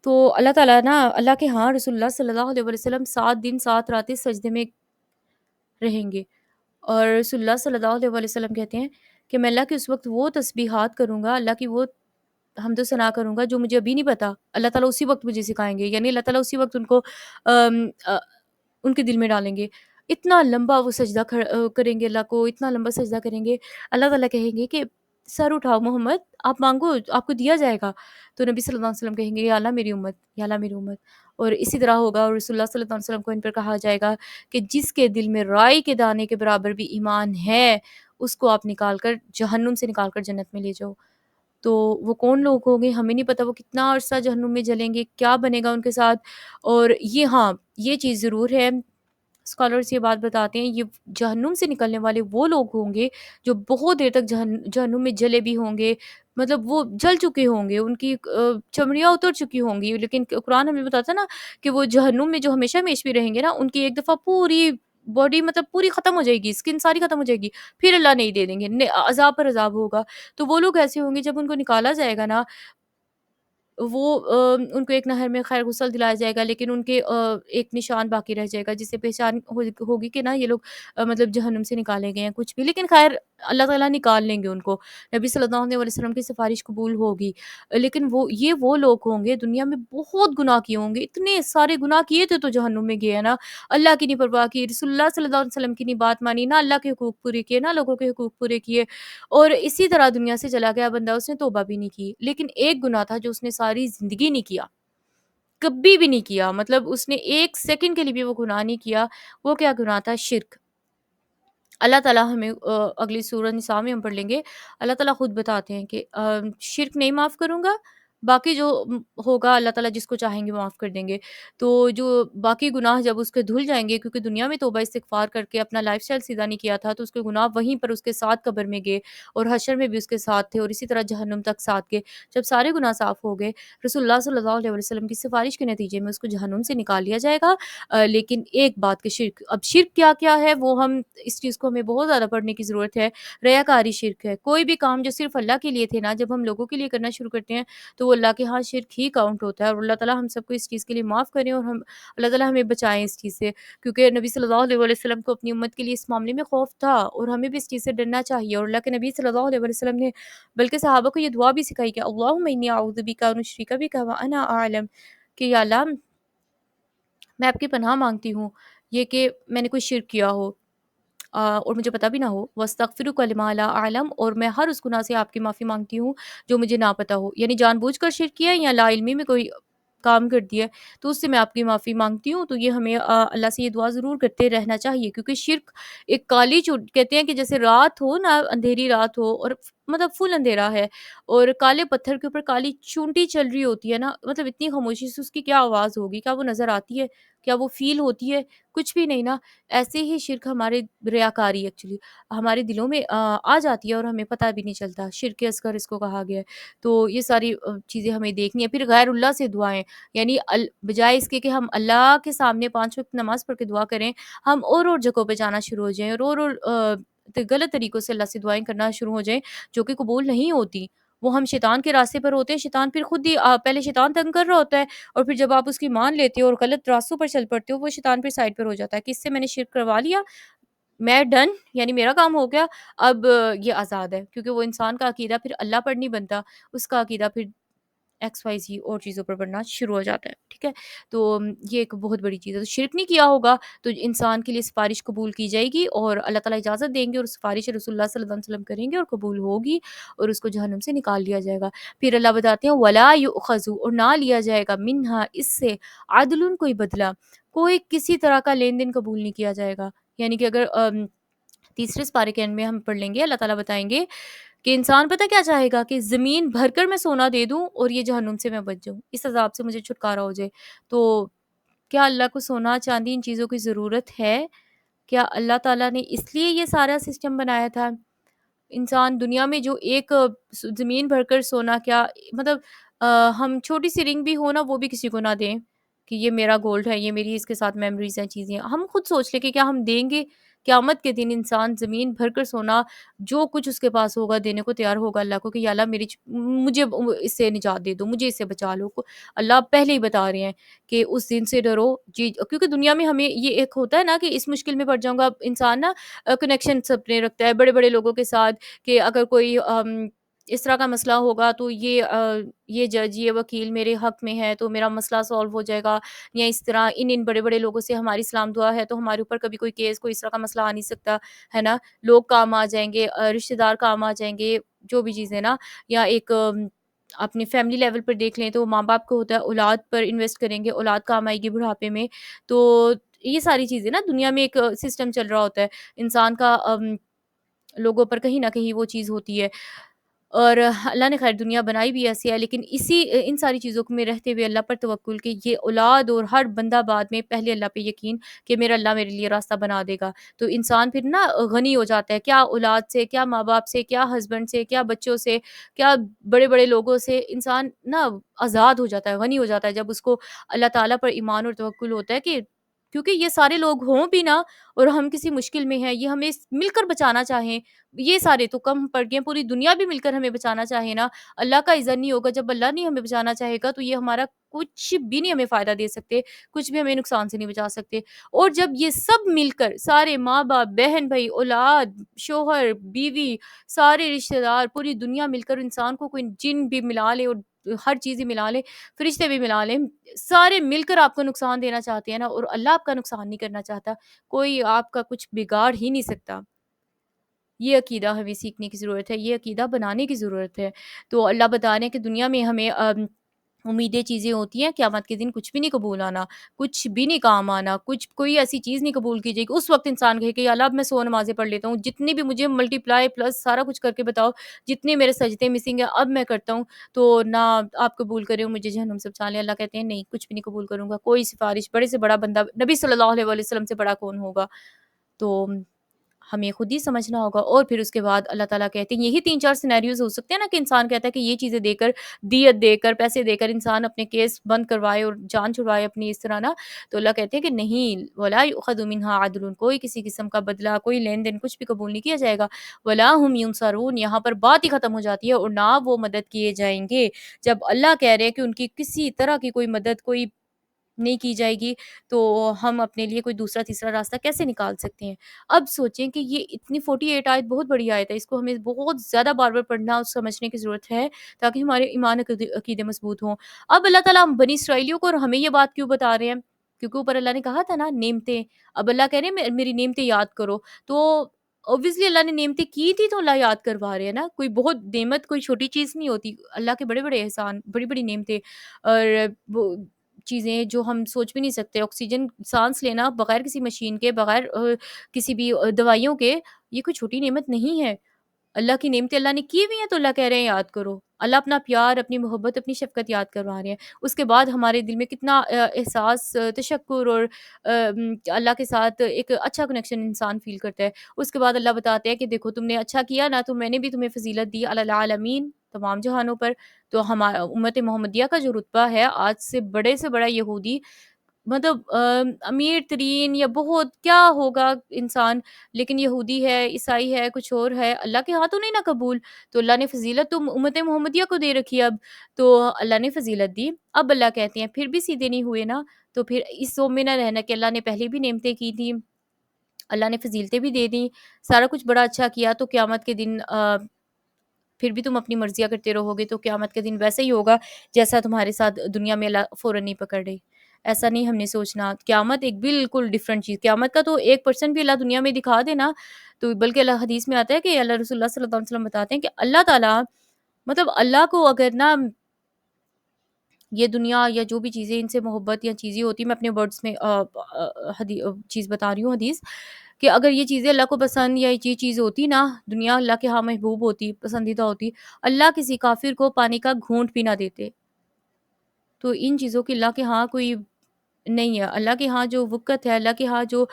تو اللہ تعالیٰ نا اللہ کے ہاں رسول اللہ صلی اللہ علیہ وسلم 7 دن 7 راتیں سجدے میں رہیں گے. اور رسول اللہ صلی اللہ علیہ وسلم کہتے ہیں کہ میں اللہ کی اس وقت وہ تسبیحات کروں گا، اللہ کی وہ حمد و ثنا کروں گا جو مجھے ابھی نہیں پتا، اللہ تعالیٰ اسی وقت مجھے سکھائیں گے، یعنی اللہ تعالیٰ اسی وقت ان کو ام، آ، ان کے دل میں ڈالیں گے۔ اتنا لمبا وہ سجدہ کریں گے اللہ کو، اتنا لمبا سجدہ کریں گے، اللہ تعالیٰ کہیں گے کہ سر اٹھاؤ محمد، آپ مانگو آپ کو دیا جائے گا۔ تو نبی صلی اللہ علیہ وسلم کہیں گے یا اللہ میری امت، یا اللہ میری امت، اور اسی طرح ہوگا۔ اور رسول اللہ صلی اللہ علیہ وسلم کو ان پر کہا جائے گا کہ جس کے دل میں رائی کے دانے کے برابر بھی ایمان ہے، اس کو آپ نکال کر جہنم سے نکال کر جنت میں لے جاؤ۔ تو وہ کون لوگ ہوں گے ہمیں نہیں پتہ، وہ کتنا عرصہ جہنم میں جلیں گے، کیا بنے گا ان کے ساتھ۔ اور یہ ہاں، یہ چیز ضرور ہے، اسکالرس یہ بات بتاتے ہیں، یہ جہنم سے نکلنے والے وہ لوگ ہوں گے جو بہت دیر تک جہنم میں جلے بھی ہوں گے، مطلب وہ جل چکے ہوں گے، ان کی چمڑیاں اتر چکی ہوں گی، لیکن قرآن ہمیں بتاتا ہے نا کہ وہ جہنم میں جو ہمیشہ ہمیش بھی رہیں گے نا، ان کی ایک دفعہ پوری باڈی مطلب پوری ختم ہو جائے گی، اسکن ساری ختم ہو جائے گی، پھر اللہ نہیں دے دیں گے، عذاب پر عذاب ہوگا۔ تو وہ لوگ ایسے ہوں گے جب ان کو نکالا جائے گا نا، وہ ان کو ایک نہر میں خیر غسل دلایا جائے گا، لیکن ان کے ایک نشان باقی رہ جائے گا جس سے پہچان ہوگی کہ نا یہ لوگ مطلب جہنم سے نکالے گئے ہیں کچھ بھی، لیکن خیر اللہ تعالیٰ نکال لیں گے ان کو، نبی صلی اللہ علیہ وسلم کی سفارش قبول ہوگی۔ لیکن وہ لوگ ہوں گے دنیا میں بہت گناہ کیے ہوں گے، اتنے سارے گناہ کیے تھے تو جہنم میں گئے ہیں نا، اللہ کی نہیں پرواہ کی، رسول اللہ صلی اللہ علیہ وسلم کی نہیں بات مانی، نہ اللہ کے حقوق پورے کیے، نہ لوگوں کے حقوق پورے کیے، اور اسی طرح دنیا سے چلا گیا بندہ، اس نے توبہ بھی نہیں کی۔ لیکن ایک گناہ تھا جو اس نے ساری زندگی نہیں کیا، کبھی بھی نہیں کیا، مطلب اس نے ایک سیکنڈ کے لیے بھی وہ گناہ نہیں کیا۔ وہ کیا گناہ تھا؟ شرک۔ اللہ تعالیٰ ہمیں اگلی سورہ نساء میں ہم پڑھ لیں گے، اللہ تعالیٰ خود بتاتے ہیں کہ شرک نہیں معاف کروں گا، باقی جو ہوگا اللہ تعالیٰ جس کو چاہیں گے معاف کر دیں گے۔ تو جو باقی گناہ جب اس کے دھل جائیں گے، کیونکہ دنیا میں توبہ استغفار کر کے اپنا لائف سٹائل سیدھا نہیں کیا تھا، تو اس کے گناہ وہیں پر اس کے ساتھ قبر میں گئے، اور حشر میں بھی اس کے ساتھ تھے، اور اسی طرح جہنم تک ساتھ گئے۔ جب سارے گناہ صاف ہو گئے، رسول اللہ صلی اللہ علیہ وسلم کی سفارش کے نتیجے میں اس کو جہنم سے نکال لیا جائے گا۔ لیکن ایک بات کہ شرک، اب شرک کیا کیا ہے وہ ہم اس چیز کو ہمیں بہت زیادہ پڑھنے کی ضرورت ہے۔ ریاکاری شرک ہے، کوئی بھی کام جو صرف اللہ کے لیے تھے نا، جب ہم لوگوں کے لیے کرنا شروع کرتے ہیں تو وہ اللہ کے ہاں شرک ہی کاؤنٹ ہوتا ہے، اور اللہ تعالیٰ ہم سب کو اس چیز کے لیے معاف کریں، اور اللہ تعالیٰ ہمیں بچائیں اس چیز سے، کیونکہ نبی صلی اللہ علیہ وسلم کو اپنی امت کے لیے اس معاملے میں خوف تھا، اور ہمیں بھی اس چیز سے ڈرنا چاہیے۔ اور اللہ کے نبی صلی اللہ علیہ وسلم نے بلکہ صحابہ کو یہ دعا بھی سکھائی کہ اللہم انی اعوذ بک ان اشرک بک وانا اعلم، کہ یا اللہ میں آپ کی پناہ مانگتی ہوں یہ کہ میں نے کوئی شرک کیا ہو اور مجھے پتہ بھی نہ ہو، واستغفرک لما لا اعلم، اور میں ہر اس گناہ سے آپ کی معافی مانگتی ہوں جو مجھے نہ پتہ ہو، یعنی جان بوجھ کر شرک کیا ہے یا لا علمی میں کوئی کام کر دیا ہے تو اس سے میں آپ کی معافی مانگتی ہوں۔ تو یہ ہمیں اللہ سے یہ دعا ضرور کرتے رہنا چاہیے، کیونکہ شرک ایک کالی چوٹ، کہتے ہیں کہ جیسے رات ہو نا، اندھیری رات ہو اور مطلب فل اندھیرا ہے، اور کالے پتھر کے اوپر کالی چونٹی چل رہی ہوتی ہے نا، مطلب اتنی خاموشی سے اس کی کیا آواز ہوگی، کیا وہ نظر آتی ہے، کیا وہ فیل ہوتی ہے؟ کچھ بھی نہیں نا۔ ایسے ہی شرک ہمارے ریاکاری ایکچولی ہمارے دلوں میں آ جاتی ہے اور ہمیں پتہ بھی نہیں چلتا، شرک اصغر اس کو کہا گیا ہے۔ تو یہ ساری چیزیں ہمیں دیکھنی ہے۔ پھر غیر اللہ سے دعائیں، یعنی بجائے اس کے کہ ہم اللہ کے سامنے 5 وقت نماز پڑھ کے دعا کریں، ہم اور جگہوں پہ جانا شروع ہو جائیں، اور غلط طریقوں سے اللہ سے دعائیں کرنا شروع ہو جائیں جو کہ قبول نہیں ہوتی۔ وہ ہم شیطان کے راستے پر ہوتے ہیں، شیطان پھر خود ہی پہلے شیطان تنگ کر رہا ہوتا ہے، اور پھر جب آپ اس کی مان لیتے ہو اور غلط راستوں پر چل پڑتے ہو، وہ شیطان پھر سائڈ پر ہو جاتا ہے کہ اس سے میں نے شرک کروا لیا، میں ڈن، یعنی میرا کام ہو گیا، اب یہ آزاد ہے، کیونکہ وہ انسان کا عقیدہ پھر اللہ پر نہیں بنتا، اس کا عقیدہ پھر ایکس وائی زی اور چیزوں پر بننا شروع ہو جاتا ہے، ٹھیک ہے۔ تو یہ ایک بہت بڑی چیز ہے، تو شرک نہیں کیا ہوگا تو انسان کے لیے سفارش قبول کی جائے گی، اور اللہ تعالیٰ اجازت دیں گے، اور سفارش رسول اللہ صلی اللہ علیہ وسلم کریں گے اور قبول ہوگی، اور اس کو جہنم سے نکال لیا جائے گا۔ پھر اللہ بتاتے ہیں ولا یؤخذ، اور نہ لیا جائے گا منہا، اس سے عدل، کوئی بدلہ، کوئی کسی طرح کا لین دین قبول نہیں کیا جائے گا۔ یعنی کہ اگر تیسرے سپارے کے اینڈ میں ہم پڑھ لیں گے، اللہ تعالیٰ بتائیں گے کہ انسان پتہ کیا چاہے گا کہ زمین بھر کر میں سونا دے دوں اور یہ جہنم سے میں بچ جاؤں، اس عذاب سے مجھے چھٹکارا ہو جائے۔ تو کیا اللہ کو سونا چاندی ان چیزوں کی ضرورت ہے؟ کیا اللہ تعالیٰ نے اس لیے یہ سارا سسٹم بنایا تھا؟ انسان دنیا میں جو ایک زمین بھر کر سونا، کیا مطلب ہم چھوٹی سی رنگ بھی ہو نا، وہ بھی کسی کو نہ دیں کہ یہ میرا گولڈ ہے، یہ میری اس کے ساتھ میموریز ہیں، چیزیں ہیں، ہم خود سوچ لیں کہ کیا ہم دیں گے؟ قیامت کے دن انسان زمین بھر کر سونا، جو کچھ اس کے پاس ہوگا دینے کو تیار ہوگا اللہ کو کہ یا اللہ میری مجھے اس سے نجات دے دو، مجھے اس سے بچا لو۔ اللہ پہلے ہی بتا رہے ہیں کہ اس دن سے ڈرو جی، کیونکہ دنیا میں ہمیں یہ ایک ہوتا ہے نا کہ اس مشکل میں پڑ جاؤں گا، انسان نا کنیکشن اپنے رکھتا ہے بڑے بڑے لوگوں کے ساتھ، کہ اگر کوئی اس طرح کا مسئلہ ہوگا تو یہ جج، یہ وکیل میرے حق میں ہے تو میرا مسئلہ سالو ہو جائے گا، یا اس طرح ان بڑے بڑے لوگوں سے ہماری سلام دعا ہے تو ہمارے اوپر کبھی کوئی کیس، کوئی اس طرح کا مسئلہ آ نہیں سکتا، ہے نا؟ لوگ کام آ جائیں گے، رشتہ دار کام آ جائیں گے، جو بھی چیزیں نا، یا ایک اپنی فیملی لیول پر دیکھ لیں تو ماں باپ کو ہوتا ہے اولاد پر انویسٹ کریں گے، اولاد کام آئے گی بڑھاپے میں، تو یہ ساری چیزیں نا دنیا میں ایک سسٹم چل رہا ہوتا ہے انسان کا، لوگوں پر کہیں نہ کہیں وہ چیز ہوتی ہے، اور اللہ نے خیر دنیا بنائی بھی ایسی ہے، لیکن ان ساری چیزوں میں رہتے ہوئے اللہ پر توکل کہ یہ اولاد اور ہر بندہ بعد میں پہلے اللہ پہ یقین کہ میرا اللہ میرے لیے راستہ بنا دے گا، تو انسان پھر نا غنی ہو جاتا ہے، کیا اولاد سے، کیا ماں باپ سے، کیا ہسبینڈ سے، کیا بچوں سے، کیا بڑے بڑے لوگوں سے، انسان نا آزاد ہو جاتا ہے، غنی ہو جاتا ہے جب اس کو اللہ تعالیٰ پر ایمان اور توکل ہوتا ہے کہ کیونکہ یہ سارے لوگ ہوں بھی نا اور ہم کسی مشکل میں ہیں، یہ ہمیں مل کر بچانا چاہیں، یہ سارے تو کم پڑ گئے ہیں، پوری دنیا بھی مل کر ہمیں بچانا چاہے نا، اللہ کا اذن نہیں ہوگا، جب اللہ نہیں ہمیں بچانا چاہے گا تو یہ ہمارا کچھ بھی نہیں ہمیں فائدہ دے سکتے، کچھ بھی ہمیں نقصان سے نہیں بچا سکتے، اور جب یہ سب مل کر سارے ماں باپ، بہن بھائی، اولاد، شوہر، بیوی، سارے رشتہ دار، پوری دنیا مل کر انسان کو کوئی جن بھی ملا لے اور ہر چیز ہی ملا لے، فرشتے بھی ملا لیں، سارے مل کر آپ کو نقصان دینا چاہتے ہیں نا، اور اللہ آپ کا نقصان نہیں کرنا چاہتا، کوئی آپ کا کچھ بگاڑ ہی نہیں سکتا۔ یہ عقیدہ ہمیں سیکھنے کی ضرورت ہے، یہ عقیدہ بنانے کی ضرورت ہے۔ تو اللہ بتا رہے ہیں کہ دنیا میں ہمیں امیدیں چیزیں ہوتی ہیں، قیامت کے دن کچھ بھی نہیں قبول آنا، کچھ بھی نہیں کام آنا، کوئی ایسی چیز نہیں قبول کی جائے گی۔ اس وقت انسان کہے کہ یا اللہ اب میں 100 نمازیں پڑھ لیتا ہوں، جتنی بھی مجھے ملٹی پلائی پلس سارا کچھ کر کے بتاؤ، جتنے میرے سجدے مسنگ ہیں اب میں کرتا ہوں، تو نہ آپ قبول کریں اور مجھے جہنم سے بچا لیں۔ اللہ کہتے ہیں نہیں، کچھ بھی نہیں قبول کروں گا، کوئی سفارش، بڑے سے بڑا بندہ نبی صلی اللہ علیہ وآلہ وسلم سے بڑا کون ہوگا؟ تو ہمیں خود ہی سمجھنا ہوگا، اور پھر اس کے بعد اللہ تعالیٰ کہتے ہیں یہی 3-4 سینیریوز ہو سکتے ہیں نا کہ انسان کہتا ہے کہ یہ چیزیں دے کر، دیت دے کر، پیسے دے کر انسان اپنے کیس بند کروائے اور جان چھڑوائے اپنی اس طرح نا، تو اللہ کہتے ہیں کہ نہیں، ولا یؤخذ منها عدل، کوئی کسی قسم کا بدلہ، کوئی لین دین کچھ بھی قبول نہیں کیا جائے گا، ولا هم ينصرون، یہاں پر بات ہی ختم ہو جاتی ہے، اور نہ وہ مدد کیے جائیں گے، جب اللہ کہہ رہے ہیں کہ ان کی کسی طرح کی کوئی مدد کوئی نہیں کی جائے گی، تو ہم اپنے لیے کوئی دوسرا تیسرا راستہ کیسے نکال سکتے ہیں؟ اب سوچیں کہ یہ اتنی 48 آیت بہت بڑی آیت ہے، اس کو ہمیں بہت زیادہ بار بار پڑھنا اور سمجھنے کی ضرورت ہے تاکہ ہمارے ایمان عقیدے مضبوط ہوں۔ اب اللہ تعالیٰ بنی اسرائیلیوں کو اور ہمیں یہ بات کیوں بتا رہے ہیں؟ کیونکہ اوپر اللہ نے کہا تھا نا نعمتیں، اب اللہ کہہ رہے ہیں میری نعمتیں یاد کرو، تو اوبویسلی اللہ نے نعمتیں کی تھی تو اللہ یاد کروا رہے ہیں نا، کوئی بہت نعمت کوئی چھوٹی چیز نہیں ہوتی، اللہ کے بڑے بڑے احسان، بڑی بڑی نعمتیں، اور وہ چیزیں جو ہم سوچ بھی نہیں سکتے، آکسیجن سانس لینا بغیر کسی مشین کے، بغیر کسی بھی دوائیوں کے، یہ کوئی چھوٹی نعمت نہیں ہے، اللہ کی نعمتیں اللہ نے کی ہوئی ہیں تو اللہ کہہ رہے ہیں یاد کرو، اللہ اپنا پیار، اپنی محبت، اپنی شفقت یاد کروا رہے ہیں، اس کے بعد ہمارے دل میں کتنا احساس، تشکر اور اللہ کے ساتھ ایک اچھا کنیکشن انسان فیل کرتا ہے، اس کے بعد اللہ بتاتے ہیں کہ دیکھو تم نے اچھا کیا نا تو میں نے بھی تمہیں فضیلت دی علی العالمین، تمام جہانوں پر، تو ہمارا امت محمدیہ کا جو رتبہ ہے آج سے بڑا یہودی، مطلب امیر ترین یا بہت کیا ہوگا انسان، لیکن یہودی ہے، عیسائی ہے، کچھ اور ہے، اللہ کے ہاں تو نہیں نا قبول، تو اللہ نے فضیلت تو امت محمدیہ کو دے رکھی ہے اب، تو اللہ نے فضیلت دی، اب اللہ کہتے ہیں پھر بھی سیدھے نہیں ہوئے نا، تو پھر اس ذوق میں نہ رہنا کہ اللہ نے پہلے بھی نعمتیں کی تھیں، اللہ نے فضیلتیں بھی دے دیں، سارا کچھ بڑا اچھا کیا، تو قیامت کے دن پھر بھی تم اپنی مرضیاں کرتے رہو گے تو قیامت کے دن ویسا ہی ہوگا جیسا تمہارے ساتھ دنیا میں اللہ فوراً نہیں پکڑ رہی، ایسا نہیں ہم نے سوچنا، قیامت ایک بالکل ڈفرینٹ چیز، قیامت کا تو 1% بھی اللہ دنیا میں دکھا دے نا، تو بلکہ اللہ حدیث میں آتا ہے کہ اللہ رسول اللہ صلی اللہ علیہ وسلم بتاتے ہیں کہ اللہ تعالیٰ، مطلب اللہ کو اگر نا یہ دنیا یا جو بھی چیزیں ان سے محبت یا چیزیں ہوتی ہیں، میں اپنے ورڈز میں چیز بتا رہی ہوں حدیث، کہ اگر یہ چیزیں اللہ کو پسند یا یہ چیز ہوتی نا، دنیا اللہ کے ہاں محبوب ہوتی، پسندیدہ ہوتی، اللہ کسی کافر کو پانی کا گھونٹ بھی نہ دیتے، تو ان چیزوں کی اللہ کے ہاں کوئی نہیں ہے، اللہ کے ہاں جو وقت ہے، اللہ کے ہاں جو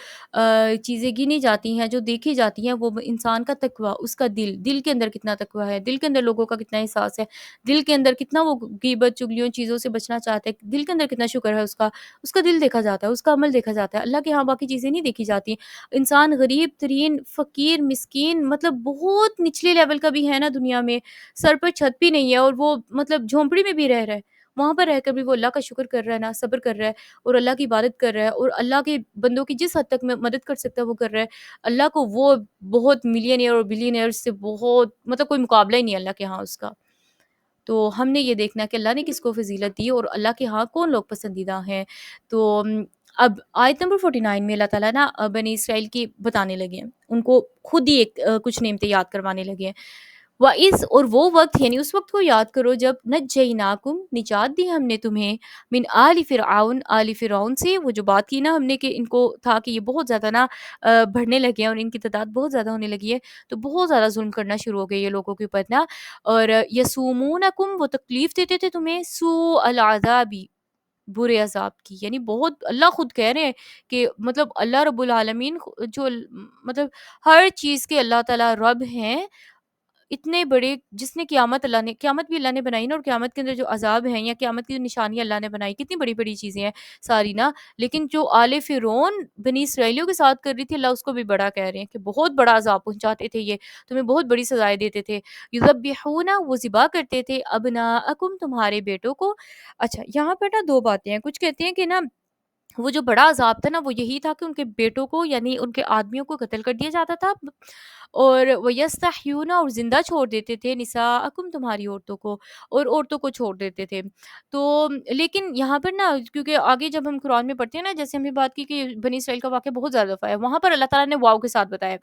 چیزیں گنی جاتی ہیں، جو دیکھی جاتی ہیں، وہ انسان کا تقویٰ، اس کا دل کے اندر کتنا تقویٰ ہے، دل کے اندر لوگوں کا کتنا احساس ہے، دل کے اندر کتنا وہ غیبت چگلیوں چیزوں سے بچنا چاہتا ہے، دل کے اندر کتنا شکر ہے اس کا دل دیکھا جاتا ہے، اس کا عمل دیکھا جاتا ہے، اللہ کے ہاں باقی چیزیں نہیں دیکھی جاتی، انسان غریب ترین، فقیر، مسکین، مطلب بہت نچلے لیول کا بھی ہے نا دنیا میں، سر پر چھت بھی نہیں ہے اور وہ مطلب جھونپڑی میں بھی رہ رہا ہے، وہاں پر رہ کر بھی وہ اللہ کا شکر کر رہا ہے نا، صبر کر رہا ہے اور اللہ کی عبادت کر رہا ہے اور اللہ کے بندوں کی جس حد تک میں مدد کر سکتا ہے وہ کر رہا ہے، اللہ کو وہ بہت ملینئر اور بلینئر سے بہت مطلب کوئی مقابلہ ہی نہیں ہے اللہ کے ہاں اس کا۔ تو ہم نے یہ دیکھنا ہے کہ اللہ نے کس کو فضیلت دی اور اللہ کے ہاں کون لوگ پسندیدہ ہیں۔ تو اب آیت نمبر 49 میں اللہ تعالیٰ نا بنی اسرائیل کی بتانے لگے ہیں، ان کو خود ہی ایک کچھ نعمتیں یاد کروانے لگے ہیں۔ وَإِذ اور وہ وقت یعنی اس وقت کو یاد کرو جب نجیناکم نجات دی ہم نے تمہیں من آل فرعون آل فرعون سے، وہ جو بات کی نا ہم نے کہ ان کو تھا کہ یہ بہت زیادہ نا بڑھنے لگے ہیں اور ان کی تعداد بہت زیادہ ہونے لگی ہے، تو بہت زیادہ ظلم کرنا شروع ہو گئے یہ لوگوں کے اوپر نا، اور یسومونکم وہ تکلیف دیتے تھے تمہیں سوء العذابی برے عذاب کی، یعنی بہت اللہ خود کہہ رہے ہیں کہ مطلب اللہ رب العالمین جو مطلب ہر چیز کے اللہ تعالیٰ رب ہیں، اتنے بڑے، جس نے قیامت اللہ نے قیامت بھی اللہ نے بنائی نا، اور قیامت کے اندر جو عذاب ہیں یا قیامت کی جو نشانیاں اللہ نے بنائی کتنی بڑی بڑی چیزیں ہیں ساری نا، لیکن جو آل فرعون بنی اسرائیلیوں کے ساتھ کر رہی تھی اللہ اس کو بھی بڑا کہہ رہے ہیں کہ بہت بڑا عذاب پہنچاتے تھے یہ تمہیں، بہت بڑی سزائیں دیتے تھے۔ یذبحون وہ ذبح کرتے تھے ابناءکم تمہارے بیٹوں کو۔ اچھا یہاں پر نا دو باتیں ہیں، کچھ کہتے ہیں کہ نا وہ جو بڑا عذاب تھا نا وہ یہی تھا کہ ان کے بیٹوں کو یعنی ان کے آدمیوں کو قتل کر دیا جاتا تھا، اور وَيَسْتَحْيُونَ اور زندہ چھوڑ دیتے تھے نساءکم تمہاری عورتوں کو، اور عورتوں کو چھوڑ دیتے تھے۔ تو لیکن یہاں پر نا کیونکہ آگے جب ہم قرآن میں پڑھتے ہیں نا، جیسے ہم نے بات کی کہ بنی اسرائیل کا واقعہ بہت زیادہ دفعہ ہے، وہاں پر اللہ تعالیٰ نے واو کے ساتھ بتایا،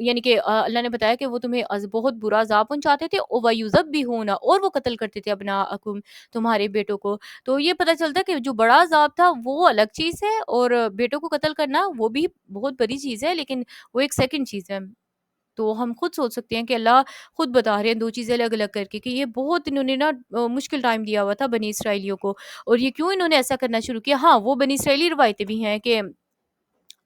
یعنی کہ اللہ نے بتایا کہ وہ تمہیں بہت برا عذاب پہنچاتے تھے، وَيُذَبِّحُونَ اور وہ قتل کرتے تھے ابناءکم تمہارے بیٹوں کو۔ تو یہ پتہ چلتا ہے کہ جو بڑا عذاب تھا وہ الگ چیز ہے، اور بیٹوں کو قتل کرنا وہ بھی بہت بڑی چیز ہے، لیکن وہ ایک سیکنڈ چیز ہے۔ تو ہم خود سوچ سکتے ہیں کہ اللہ خود بتا رہے ہیں دو چیزیں الگ الگ کر کے کہ یہ بہت انہوں نے نا مشکل ٹائم دیا ہوا تھا بنی اسرائیلیوں کو، اور یہ کیوں انہوں نے ایسا کرنا شروع کیا۔ ہاں وہ بنی اسرائیلی روایتیں بھی ہیں کہ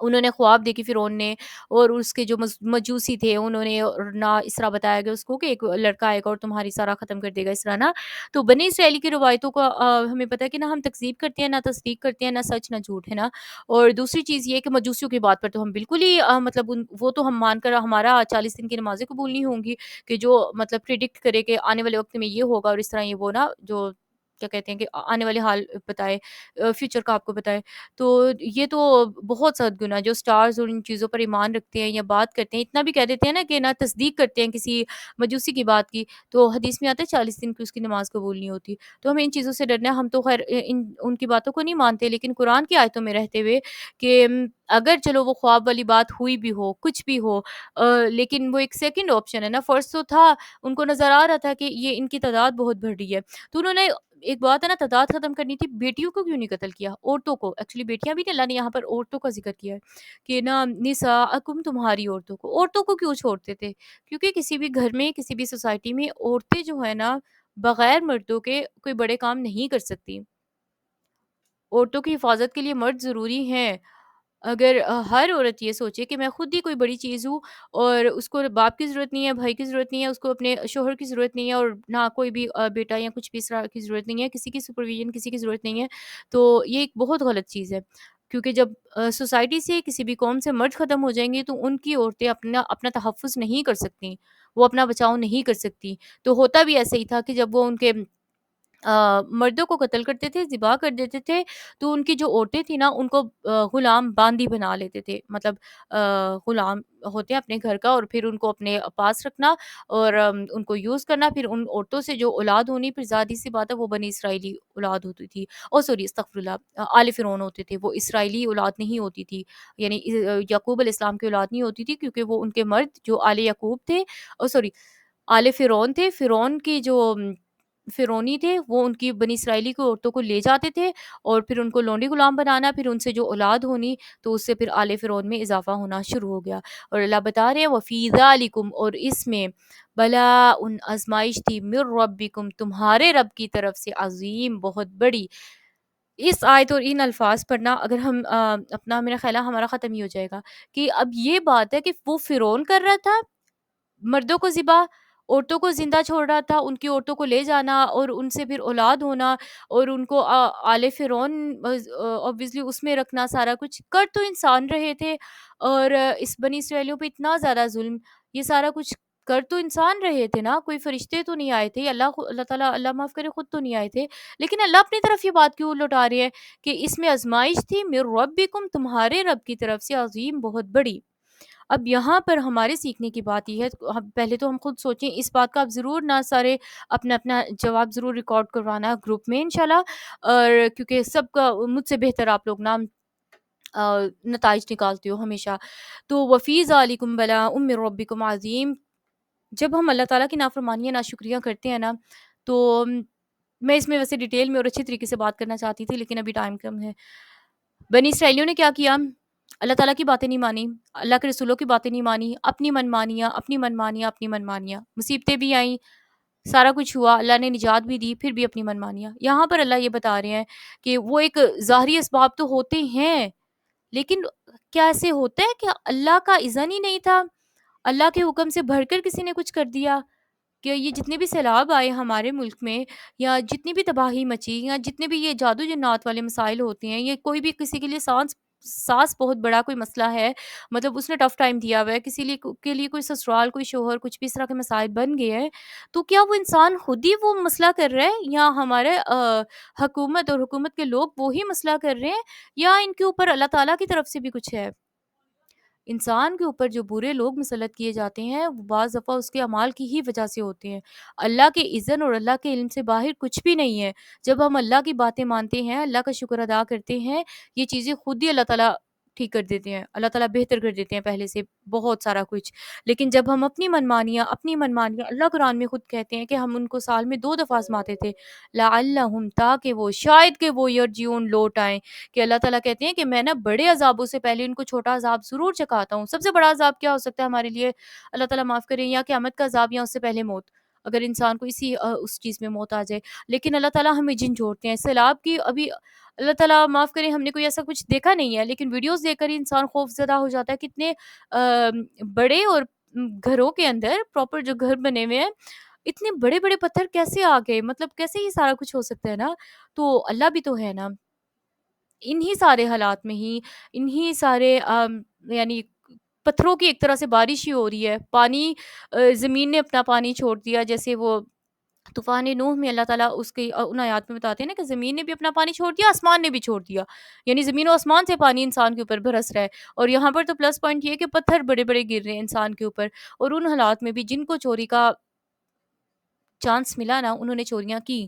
انہوں نے خواب دیکھی فرعون نے، اور اس کے جو مجوسی تھے انہوں نے نہ اس طرح بتایا گیا اس کو کہ ایک لڑکا آئے گا اور تمہاری سارا ختم کر دے گا اس طرح نا۔ تو بنی اسرائیلی کی روایتوں کا ہمیں پتہ ہے کہ نہ ہم تکذیب کرتے ہیں نہ تصدیق کرتے ہیں، نہ سچ نہ جھوٹ ہے نا۔ اور دوسری چیز یہ ہے کہ مجوسیوں کی بات پر تو ہم بالکل ہی مطلب وہ تو ہم مان کر ہمارا 40 دن کی نمازیں قبول نہیں ہوں گی کہ جو مطلب پریڈکٹ کرے کہ آنے والے وقت میں یہ ہوگا اور اس طرح یہ وہ نا جو کیا کہتے ہیں کہ آنے والے حال بتائے، فیوچر کا آپ کو بتائے۔ تو یہ تو بہت سخت گناہ جو سٹارز اور ان چیزوں پر ایمان رکھتے ہیں یا بات کرتے ہیں، اتنا بھی کہہ دیتے ہیں نا کہ نہ تصدیق کرتے ہیں کسی مجوسی کی بات کی، تو حدیث میں آتا ہے 40 دن کی اس کی نماز قبول نہیں ہوتی۔ تو ہمیں ان چیزوں سے ڈرنا ہے، ہم تو خیر ان کی باتوں کو نہیں مانتے، لیکن قرآن کی آیتوں میں رہتے ہوئے کہ اگر چلو وہ خواب والی بات ہوئی بھی ہو کچھ بھی ہو، لیکن وہ ایک سیکنڈ آپشن ہے نا، فرسٹ تو تھا ان کو نظر آ رہا تھا کہ یہ ان کی تعداد بہت بڑھ رہی ہے، تو انہوں نے ایک بات ہے نا تعداد ختم کرنی تھی، بیٹیوں کو کیوں نہیں قتل کیا، عورتوں کو، ایکچولی بیٹیاں بھی نہیں، اللہ نے یہاں پر عورتوں کا ذکر کیا ہے کہ نا نساءکم تمہاری عورتوں کو کیوں چھوڑتے تھے، کیونکہ کسی بھی گھر میں کسی بھی سوسائٹی میں عورتیں جو ہے نا بغیر مردوں کے کوئی بڑے کام نہیں کر سکتی، عورتوں کی حفاظت کے لیے مرد ضروری ہیں۔ اگر ہر عورت یہ سوچے کہ میں خود ہی کوئی بڑی چیز ہوں اور اس کو باپ کی ضرورت نہیں ہے، بھائی کی ضرورت نہیں ہے، اس کو اپنے شوہر کی ضرورت نہیں ہے، اور نہ کوئی بھی بیٹا یا کچھ بھی اس طرح کی ضرورت نہیں ہے، کسی کی سپرویژن کسی کی ضرورت نہیں ہے، تو یہ ایک بہت غلط چیز ہے، کیونکہ جب سوسائٹی سے کسی بھی قوم سے مرد ختم ہو جائیں گے تو ان کی عورتیں اپنا اپنا تحفظ نہیں کر سکتی، وہ اپنا بچاؤ نہیں کر سکتی۔ تو ہوتا بھی ایسا ہی تھا کہ جب وہ ان کے مردوں کو قتل کرتے تھے، ذبح کر دیتے تھے، تو ان کی جو عورتیں تھیں نا ان کو غلام باندی بنا لیتے تھے، مطلب غلام ہوتے ہیں اپنے گھر کا، اور پھر ان کو اپنے پاس رکھنا اور ان کو یوز کرنا، پھر ان عورتوں سے جو اولاد ہونی، پھر ظاہر سی بات ہے وہ بنی اسرائیلی اولاد ہوتی تھی، او سوری استغفر اللہ، آل فرعون ہوتے تھے، وہ اسرائیلی اولاد نہیں ہوتی تھی، یعنی یعقوب علیہ السلام کی اولاد نہیں ہوتی تھی، کیونکہ وہ ان کے مرد جو آل یعقوب تھے، او سوری آل فرعون تھے، فرعون کی جو فرعونی تھے وہ ان کی بنی اسرائیلی کو عورتوں کو لے جاتے تھے، اور پھر ان کو لونڈی غلام بنانا، پھر ان سے جو اولاد ہونی تو اس سے پھر آل فرعون میں اضافہ ہونا شروع ہو گیا۔ اور اللہ بتا رہے ہیں وَفِي ذَلِكُمْ اور اس میں بلاء آزمائش تھی من ربکم تمہارے رب کی طرف سے، عظیم بہت بڑی۔ اس آیت اور ان الفاظ پر نا اگر ہم اپنا میرا خیال ہے ہمارا ختم ہی ہو جائے گا کہ اب یہ بات ہے کہ وہ فرعون کر رہا تھا مردوں کو ذبح، عورتوں کو زندہ چھوڑ رہا تھا، ان کی عورتوں کو لے جانا اور ان سے پھر اولاد ہونا، اور ان کو آل فرعون obviously اس میں رکھنا، سارا کچھ کر تو انسان رہے تھے، اور اس بنی اسرائیلیوں پہ اتنا زیادہ ظلم، یہ سارا کچھ کر تو انسان رہے تھے نا، کوئی فرشتے تو نہیں آئے تھے، اللہ تعالیٰ اللہ معاف کرے خود تو نہیں آئے تھے، لیکن اللہ اپنی طرف یہ بات کیوں لوٹا رہے ہیں کہ اس میں آزمائش تھی من ربکم، تمہارے رب کی طرف سے، عظیم بہت بڑی۔ اب یہاں پر ہمارے سیکھنے کی بات یہ ہے، پہلے تو ہم خود سوچیں اس بات کا، آپ ضرور نہ سارے اپنا اپنا جواب ضرور ریکارڈ کروانا گروپ میں انشاءاللہ، اور کیونکہ سب کا مجھ سے بہتر آپ لوگ نام نتائج نکالتے ہو ہمیشہ۔ تو وفی ذالکم بلاء من ربکم عظیم، جب ہم اللہ تعالیٰ کی نافرمانیاں ناشکریاں کرتے ہیں نا، تو میں اس میں ویسے ڈیٹیل میں اور اچھی طریقے سے بات کرنا چاہتی تھی، لیکن ابھی ٹائم کم ہے۔ بنی اسرائیلیوں نے کیا کیا؟ اللہ تعالیٰ کی باتیں نہیں مانی، اللہ کے رسولوں کی باتیں نہیں مانی، اپنی من مانیاں اپنی من مانیاں اپنی من مانیاں، مصیبتیں بھی آئیں، سارا کچھ ہوا، اللہ نے نجات بھی دی، پھر بھی اپنی من مانیاں۔ یہاں پر اللہ یہ بتا رہے ہیں کہ وہ ایک ظاہری اسباب تو ہوتے ہیں، لیکن کیا ایسے ہوتا ہے کہ اللہ کا اذن ہی نہیں تھا، اللہ کے حکم سے بڑھ کر کسی نے کچھ کر دیا؟ کہ یہ جتنے بھی سیلاب آئے ہمارے ملک میں، یا جتنی بھی تباہی مچی، یا جتنے بھی یہ جادو جنات والے مسائل ہوتے ہیں، یہ کوئی بھی کسی کے لیے سانس بہت بڑا کوئی مسئلہ ہے، مطلب اس نے ٹف ٹائم دیا ہوا ہے کسی لیے کے لیے، کوئی سسرال، کوئی شوہر، کچھ بھی اس طرح کے مسائل بن گئے ہیں، تو کیا وہ انسان خود ہی وہ مسئلہ کر رہا ہے، یا ہمارے حکومت اور حکومت کے لوگ وہی مسئلہ کر رہے ہیں، یا ان کے اوپر اللہ تعالیٰ کی طرف سے بھی کچھ ہے؟ انسان کے اوپر جو برے لوگ مسلط کیے جاتے ہیں، وہ بعض دفعہ اس کے اعمال کی ہی وجہ سے ہوتے ہیں، اللہ کے اذن اور اللہ کے علم سے باہر کچھ بھی نہیں ہے۔ جب ہم اللہ کی باتیں مانتے ہیں، اللہ کا شکر ادا کرتے ہیں، یہ چیزیں خود ہی اللہ تعالیٰ ٹھیک کر دیتے ہیں، اللہ تعالیٰ بہتر کر دیتے ہیں پہلے سے بہت سارا کچھ۔ لیکن جب ہم اپنی من مانیاں اللہ قرآن میں خود کہتے ہیں کہ ہم ان کو سال میں 2 دفعہ آزماتے تھے، لعلہم، تاکہ وہ شاید کہ وہ یرجعون، لوٹ آئیں، کہ اللہ تعالیٰ کہتے ہیں کہ میں نا بڑے عذابوں سے پہلے ان کو چھوٹا عذاب ضرور چکھاتا ہوں۔ سب سے بڑا عذاب کیا ہو سکتا ہے ہمارے لیے؟ اللہ تعالیٰ معاف کریں، یا قیامت کا عذاب، یا اس سے پہلے موت، اگر انسان کو اس چیز میں موت آ جائے۔ لیکن اللہ تعالیٰ ہمیں جن جوڑتے ہیں سیلاب کی، ابھی اللہ تعالیٰ معاف کریں ہم نے کوئی ایسا کچھ دیکھا نہیں ہے، لیکن ویڈیوز دیکھ کر ہی انسان خوف زدہ ہو جاتا ہے، کتنے بڑے اور گھروں کے اندر پراپر جو گھر بنے ہوئے ہیں، اتنے بڑے بڑے پتھر کیسے آ گئے، مطلب کیسے یہ سارا کچھ ہو سکتا ہے نا؟ تو اللہ بھی تو ہے نا، انہی سارے حالات میں ہی، انہی سارے یعنی پتھروں کی ایک طرح سے بارش ہی ہو رہی ہے، پانی زمین نے اپنا پانی چھوڑ دیا، جیسے وہ طوفان نوح میں اللہ تعالیٰ اس کی ان آیات میں بتاتے ہیں نا کہ زمین نے بھی اپنا پانی چھوڑ دیا، آسمان نے بھی چھوڑ دیا، یعنی زمین و آسمان سے پانی انسان کے اوپر برس رہا ہے۔ اور یہاں پر تو پلس پوائنٹ یہ ہے کہ پتھر بڑے بڑے گر رہے ہیں انسان کے اوپر، اور ان حالات میں بھی جن کو چوری کا چانس ملا نا، انہوں نے چوریاں کی،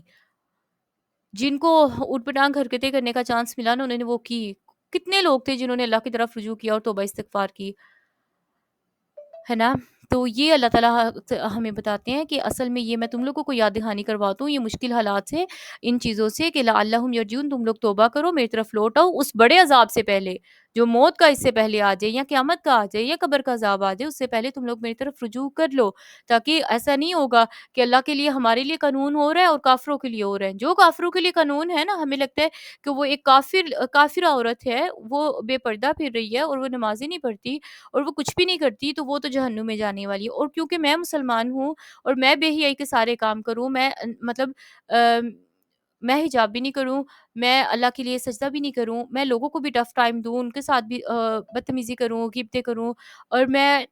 جن کو اٹھ پٹانگ حرکتیں کرنے کا چانس ملا نا، انہوں نے وہ کی۔ کتنے لوگ تھے جنہوں نے اللہ کی طرف رجوع کیا اور توبہ استغفار کی، ہے نا؟ تو یہ اللہ تعالیٰ ہمیں بتاتے ہیں کہ اصل میں یہ میں تم لوگوں کو یاد دہانی کرواتا ہوں یہ مشکل حالات سے، ان چیزوں سے، کہ لعلہم یرجعون، تم لوگ توبہ کرو، میری طرف لوٹ آؤ اس بڑے عذاب سے پہلے، جو موت کا اس سے پہلے آ جائے، یا قیامت کا آ جائے، یا قبر کا عذاب آ جائے، اس سے پہلے تم لوگ میری طرف رجوع کر لو، تاکہ ایسا نہیں ہوگا کہ اللہ کے لیے ہمارے لیے قانون ہو رہا ہے اور کافروں کے لیے ہو رہا ہے۔ جو کافروں کے لیے قانون ہے نا، ہمیں لگتا ہے کہ وہ ایک کافر عورت ہے، وہ بے پردہ پھر رہی ہے اور وہ نمازیں نہیں پڑھتی اور وہ کچھ بھی نہیں کرتی، تو وہ تو جہنم میں جانے والی ہے۔ اور کیونکہ میں مسلمان ہوں اور میں بے حیائی کے سارے کام کروں، میں مطلب میں حجاب بھی نہیں کروں، میں اللہ کے لیے سجدہ بھی نہیں کروں، میں لوگوں کو بھی ٹف ٹائم دوں، ان کے ساتھ بھی بدتمیزی کروں، غیبتیں کروں، اور میں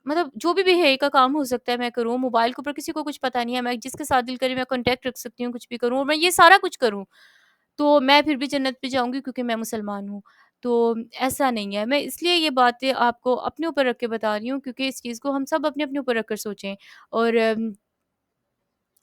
مطلب جو بھی حیائی کا کام ہو سکتا ہے میں کروں، موبائل کے اوپر کسی کو کچھ پتہ نہیں ہے، میں جس کے ساتھ دل کرے میں کانٹیکٹ رکھ سکتی ہوں، کچھ بھی کروں، اور میں یہ سارا کچھ کروں، تو میں پھر بھی جنت پہ جاؤں گی کیونکہ میں مسلمان ہوں۔ تو ایسا نہیں ہے، میں اس لیے یہ باتیں آپ کو اپنے اوپر رکھ کے بتا رہی ہوں، کیونکہ اس چیز کو ہم سب اپنے اپنے اوپر رکھ کر سوچیں، اور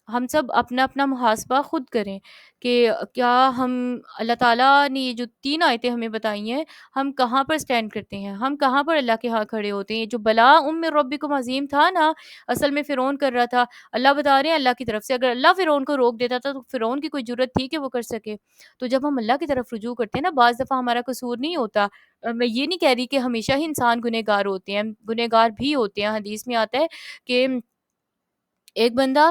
ہم سب اپنا اپنا محاسبہ خود کریں کہ کیا ہم اللہ تعالیٰ نے یہ جو 3 آیتیں ہمیں بتائی ہیں، ہم کہاں پر سٹینڈ کرتے ہیں، ہم کہاں پر اللہ کے ہاں کھڑے ہوتے ہیں۔ جو بلا من ربکم عظیم تھا نا، اصل میں فرعون کر رہا تھا، اللہ بتا رہے ہیں اللہ کی طرف سے، اگر اللہ فرعون کو روک دیتا تھا تو فرعون کی کوئی جرت تھی کہ وہ کر سکے؟ تو جب ہم اللہ کی طرف رجوع کرتے ہیں نا، بعض دفعہ ہمارا قصور نہیں ہوتا، میں یہ نہیں کہہ رہی کہ ہمیشہ ہی انسان گنہگار ہوتے ہیں، گنہگار بھی ہوتے ہیں، حدیث میں آتا ہے کہ ایک بندہ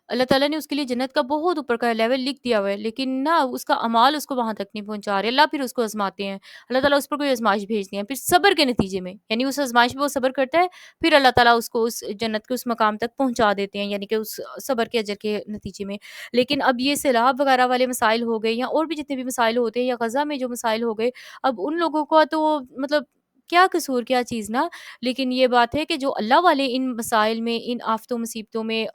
اللہ تعالیٰ نے اس کے لیے جنت کا بہت اوپر کا لیول لکھ دیا ہوا ہے، لیکن نا اس کا اعمال اس کو وہاں تک نہیں پہنچا رہے، اللہ پھر اس کو آزماتے ہیں، اللہ تعالیٰ اس پر کوئی آزمائش بھیجتے ہیں، پھر صبر کے نتیجے میں، یعنی اس آزمائش پہ وہ صبر کرتا ہے، پھر اللہ تعالیٰ اس کو اس جنت کے اس مقام تک پہنچا دیتے ہیں، یعنی کہ اس صبر کے اجر کے نتیجے میں۔ لیکن اب یہ سیلاب وغیرہ والے مسائل ہو گئے، یا اور بھی جتنے بھی مسائل ہوتے ہیں، یا غزہ میں جو مسائل ہو گئے، اب ان لوگوں کا تو مطلب کیا قصور کیا چیز نا، لیکن یہ بات ہے کہ جو اللہ والے ان مسائل میں، ان آفتوں مصیبتوں میں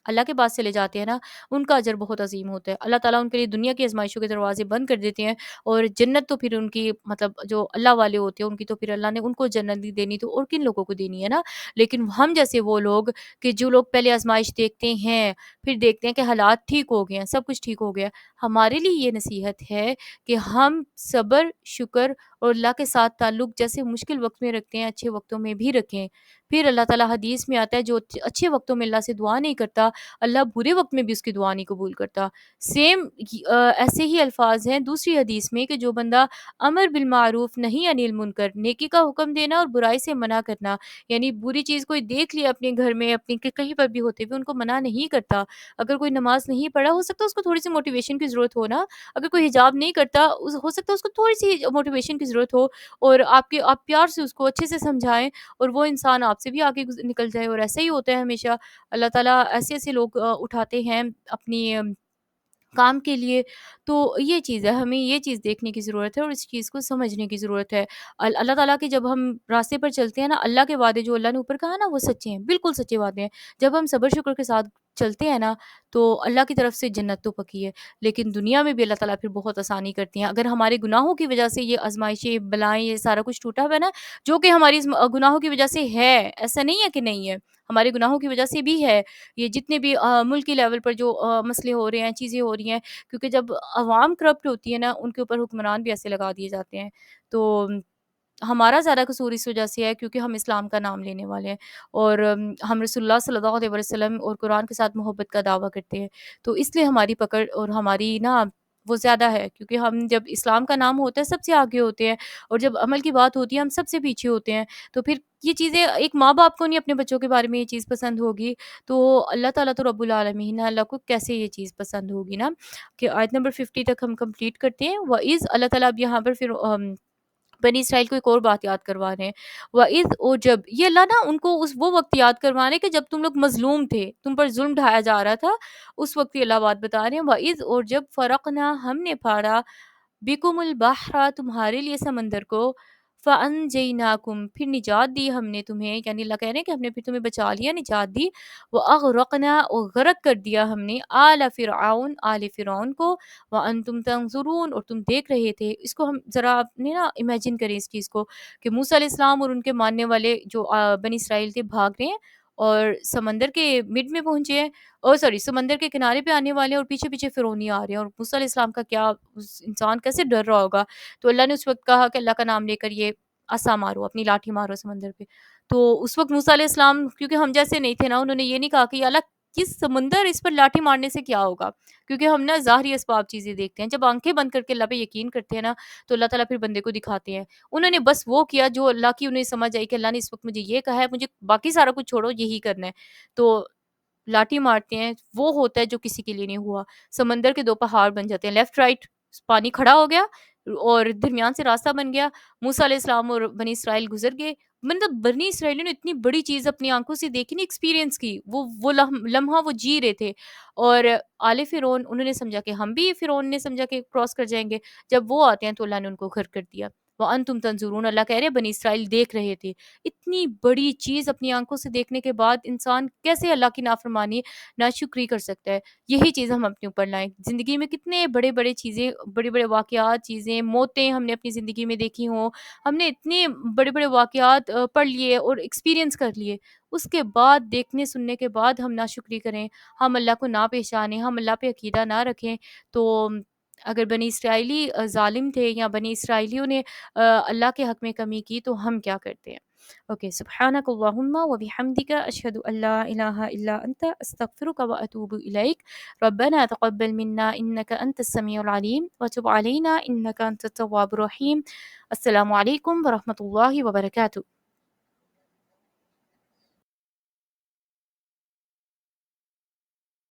اللہ کے پاس چلے جاتے ہیں نا، ان کا اجر بہت عظیم ہوتا ہے۔ اللہ تعالیٰ ان کے لیے دنیا کی آزمائشوں کے دروازے بند کر دیتے ہیں، اور جنت تو پھر ان کی مطلب جو اللہ والے ہوتے ہیں ان کی تو پھر اللہ نے ان کو جنت نہیں دینی تو اور کن لوگوں کو دینی ہے نا۔ لیکن ہم جیسے وہ لوگ کہ جو لوگ پہلے آزمائش دیکھتے ہیں، پھر دیکھتے ہیں کہ حالات ٹھیک ہو گئے ہیں، سب کچھ ٹھیک ہو گیا، ہمارے لیے یہ نصیحت ہے کہ ہم صبر، شکر اور اللہ کے ساتھ تعلق جیسے مشکل وقت میں رکھتے ہیں، اچھے وقتوں میں بھی رکھیں۔ پھر اللہ تعالیٰ حدیث میں آتا ہے جو اچھے وقتوں میں اللہ سے دعا نہیں کرتا، اللہ برے وقت میں بھی اس کی دعا نہیں قبول کرتا۔ سیم ایسے ہی الفاظ ہیں دوسری حدیث میں کہ جو بندہ امر بالمعروف نہیں انل المنکر، نیکی کا حکم دینا اور برائی سے منع کرنا، یعنی بری چیز کوئی دیکھ لیا اپنے گھر میں، اپنی کہیں پر بھی ہوتے ہوئے ان کو منع نہیں کرتا۔ اگر کوئی نماز نہیں پڑھا، ہو سکتا ہے اس کو تھوڑی سی موٹیویشن کی ضرورت ہو نا، اگر کوئی حجاب نہیں کرتا، ہو سکتا ہے اس کو تھوڑی سی موٹیویشن کی ضرورت ہو، اور آپ پیار سے اس کو اچھے سے سمجھائیں، اور وہ انسان آپ سے بھی آگے نکل جائے۔ اور ایسا ہی ہوتا ہے ہمیشہ، اللہ تعالیٰ ایسے ایسے لوگ اٹھاتے ہیں اپنی کام کے لیے۔ تو یہ چیز ہے، ہمیں یہ چیز دیکھنے کی ضرورت ہے اور اس چیز کو سمجھنے کی ضرورت ہے۔ اللہ تعالیٰ کے جب ہم راستے پر چلتے ہیں نا، اللہ کے وعدے جو اللہ نے اوپر کہا نا وہ سچے ہیں، بالکل سچے وعدے ہیں۔ جب ہم صبر شکر کے ساتھ چلتے ہیں نا تو اللہ کی طرف سے جنت تو پکی ہے، لیکن دنیا میں بھی اللہ تعالیٰ پھر بہت آسانی کرتی ہیں۔ اگر ہمارے گناہوں کی وجہ سے یہ آزمائشیں، بلائیں، یہ سارا کچھ ٹوٹا ہوا ہے نا، جو کہ ہماری گناہوں کی وجہ سے ہے، ایسا نہیں ہے کہ نہیں ہے، ہمارے گناہوں کی وجہ سے بھی ہے۔ یہ جتنے بھی ملکی لیول پر جو مسئلے ہو رہے ہیں، چیزیں ہو رہی ہیں، کیونکہ جب عوام کرپٹ ہوتی ہے نا، ان کے اوپر حکمران بھی ایسے لگا دیے جاتے ہیں۔ تو ہمارا زیادہ قصور اس وجہ سے ہے کیونکہ ہم اسلام کا نام لینے والے ہیں، اور ہم رسول اللہ صلی اللہ علیہ وسلم اور قرآن کے ساتھ محبت کا دعویٰ کرتے ہیں، تو اس لیے ہماری پکڑ اور ہماری نا وہ زیادہ ہے، کیونکہ ہم جب اسلام کا نام ہوتا ہے سب سے آگے ہوتے ہیں، اور جب عمل کی بات ہوتی ہے ہم سب سے پیچھے ہوتے ہیں۔ تو پھر یہ چیزیں، ایک ماں باپ کو نہیں اپنے بچوں کے بارے میں یہ چیز پسند ہوگی، تو اللہ تعالیٰ تو رب العالمین ہے، اللہ کو کیسے یہ چیز پسند ہوگی نا۔ کہ آیت نمبر 50 تک ہم کمپلیٹ کرتے ہیں۔ وَإِذْ اللہ تعالیٰ اب یہاں پر پھر بنی اسرائیل کو ایک اور بات یاد کروا رہے ہیں۔ وَإِذْ، اور جب، یہ اللہ نا ان کو اس وہ وقت یاد کروا رہے ہیں کہ جب تم لوگ مظلوم تھے، تم پر ظلم ڈھایا جا رہا تھا، اس وقت یہ اللہ بات بتا رہے ہیں۔ وَإِذْ، اور جب فرقنا، ہم نے پھاڑا، بکم البحر، تمہارے لیے سمندر کو، فانجیناکم، پھر نجات دی ہم نے تمہیں، یعنی اللہ کہہ رہے ہیں کہ ہم نے پھر تمہیں بچا لیا، نجات دی، واغرقنا، اور غرق کر دیا ہم نے، آل فرعون، آل فرعون کو، وانتم تنظرون، اور تم دیکھ رہے تھے۔ اس کو ہم ذرا اپنے نا امیجن کریں اس چیز کو، کہ موسیٰ علیہ السلام اور ان کے ماننے والے جو بنی اسرائیل تھے بھاگ رہے ہیں، اور سمندر کے مڈ میں پہنچے ہیں، اور سوری سمندر کے کنارے پہ آنے والے ہیں، اور پیچھے پیچھے فرعونی آ رہے ہیں، اور موسیٰ علیہ السلام کا کیا، اس انسان کیسے ڈر رہا ہوگا۔ تو اللہ نے اس وقت کہا کہ اللہ کا نام لے کر یہ عصا مارو، اپنی لاٹھی مارو سمندر پہ۔ تو اس وقت موسیٰ علیہ السلام، کیونکہ ہم جیسے نہیں تھے نا، انہوں نے یہ نہیں کہا کہ یا اللہ کس سمندر، اس پر لاٹھی مارنے سے کیا ہوگا، کیونکہ ہم نا ظاہری اسباب چیزیں دیکھتے ہیں، جب آنکھیں بند کر کے اللہ پہ یقین کرتے ہیں نا تو اللہ تعالیٰ پھر بندے کو دکھاتے ہیں۔ انہوں نے بس وہ کیا جو اللہ کی انہیں سمجھ آئی کہ اللہ نے اس وقت مجھے یہ کہا ہے، مجھے باقی سارا کچھ چھوڑو، یہی کرنا ہے۔ تو لاٹھی مارتے ہیں، وہ ہوتا ہے جو کسی کے لیے نہیں ہوا۔ سمندر کے دو پہاڑ بن جاتے ہیں، لیفٹ رائٹ، پانی کھڑا ہو گیا اور درمیان سے راستہ بن گیا، موسیٰ علیہ السلام اور بنی اسرائیل گزر گئے۔ مطلب بنی اسرائیلیوں نے اتنی بڑی چیز اپنی آنکھوں سے دیکھی، نہیں ایکسپیرینس کی، وہ لمحہ وہ جی رہے تھے۔ اور آل فرعون، انہوں نے سمجھا کہ ہم بھی، فرعون نے سمجھا کہ کراس کر جائیں گے، جب وہ آتے ہیں تو اللہ نے ان کو غرق کر دیا۔ وَأَنْتُمْ تَنْظُرُونَ، اللہ کہہ رہے ہیں بنی اسرائیل دیکھ رہے تھے۔ اتنی بڑی چیز اپنی آنکھوں سے دیکھنے کے بعد انسان کیسے اللہ کی نافرمانی، ناشکری کر سکتا ہے؟ یہی چیز ہم اپنے اوپر لائیں۔ زندگی میں کتنے بڑے بڑے چیزیں، بڑے بڑے واقعات، چیزیں، موتیں ہم نے اپنی زندگی میں دیکھی ہوں، ہم نے اتنے بڑے بڑے واقعات پڑھ لیے اور ایکسپیرینس کر لیے، اس کے بعد دیکھنے سننے کے بعد ہم ناشکری کریں، ہم اللہ کو نہ پہچانیں، ہم اللہ پہ عقیدہ نہ رکھیں، تو اگر بنی اسرائیلی ظالم تھے یا بنی اسرائیلیوں نے اللہ کے حق میں کمی کی تو ہم کیا کرتے ہیں؟ اوکے، سبحانک اللہم و بحمدک، اشہد ان لا الہ الا انت، استغفرک و اتوب الیک، ربنا تقبل منا انک انت السمیع العلیم وتب علینا انک انت التواب الرحیم۔ السلام علیکم ورحمۃ اللہ وبرکاتہ۔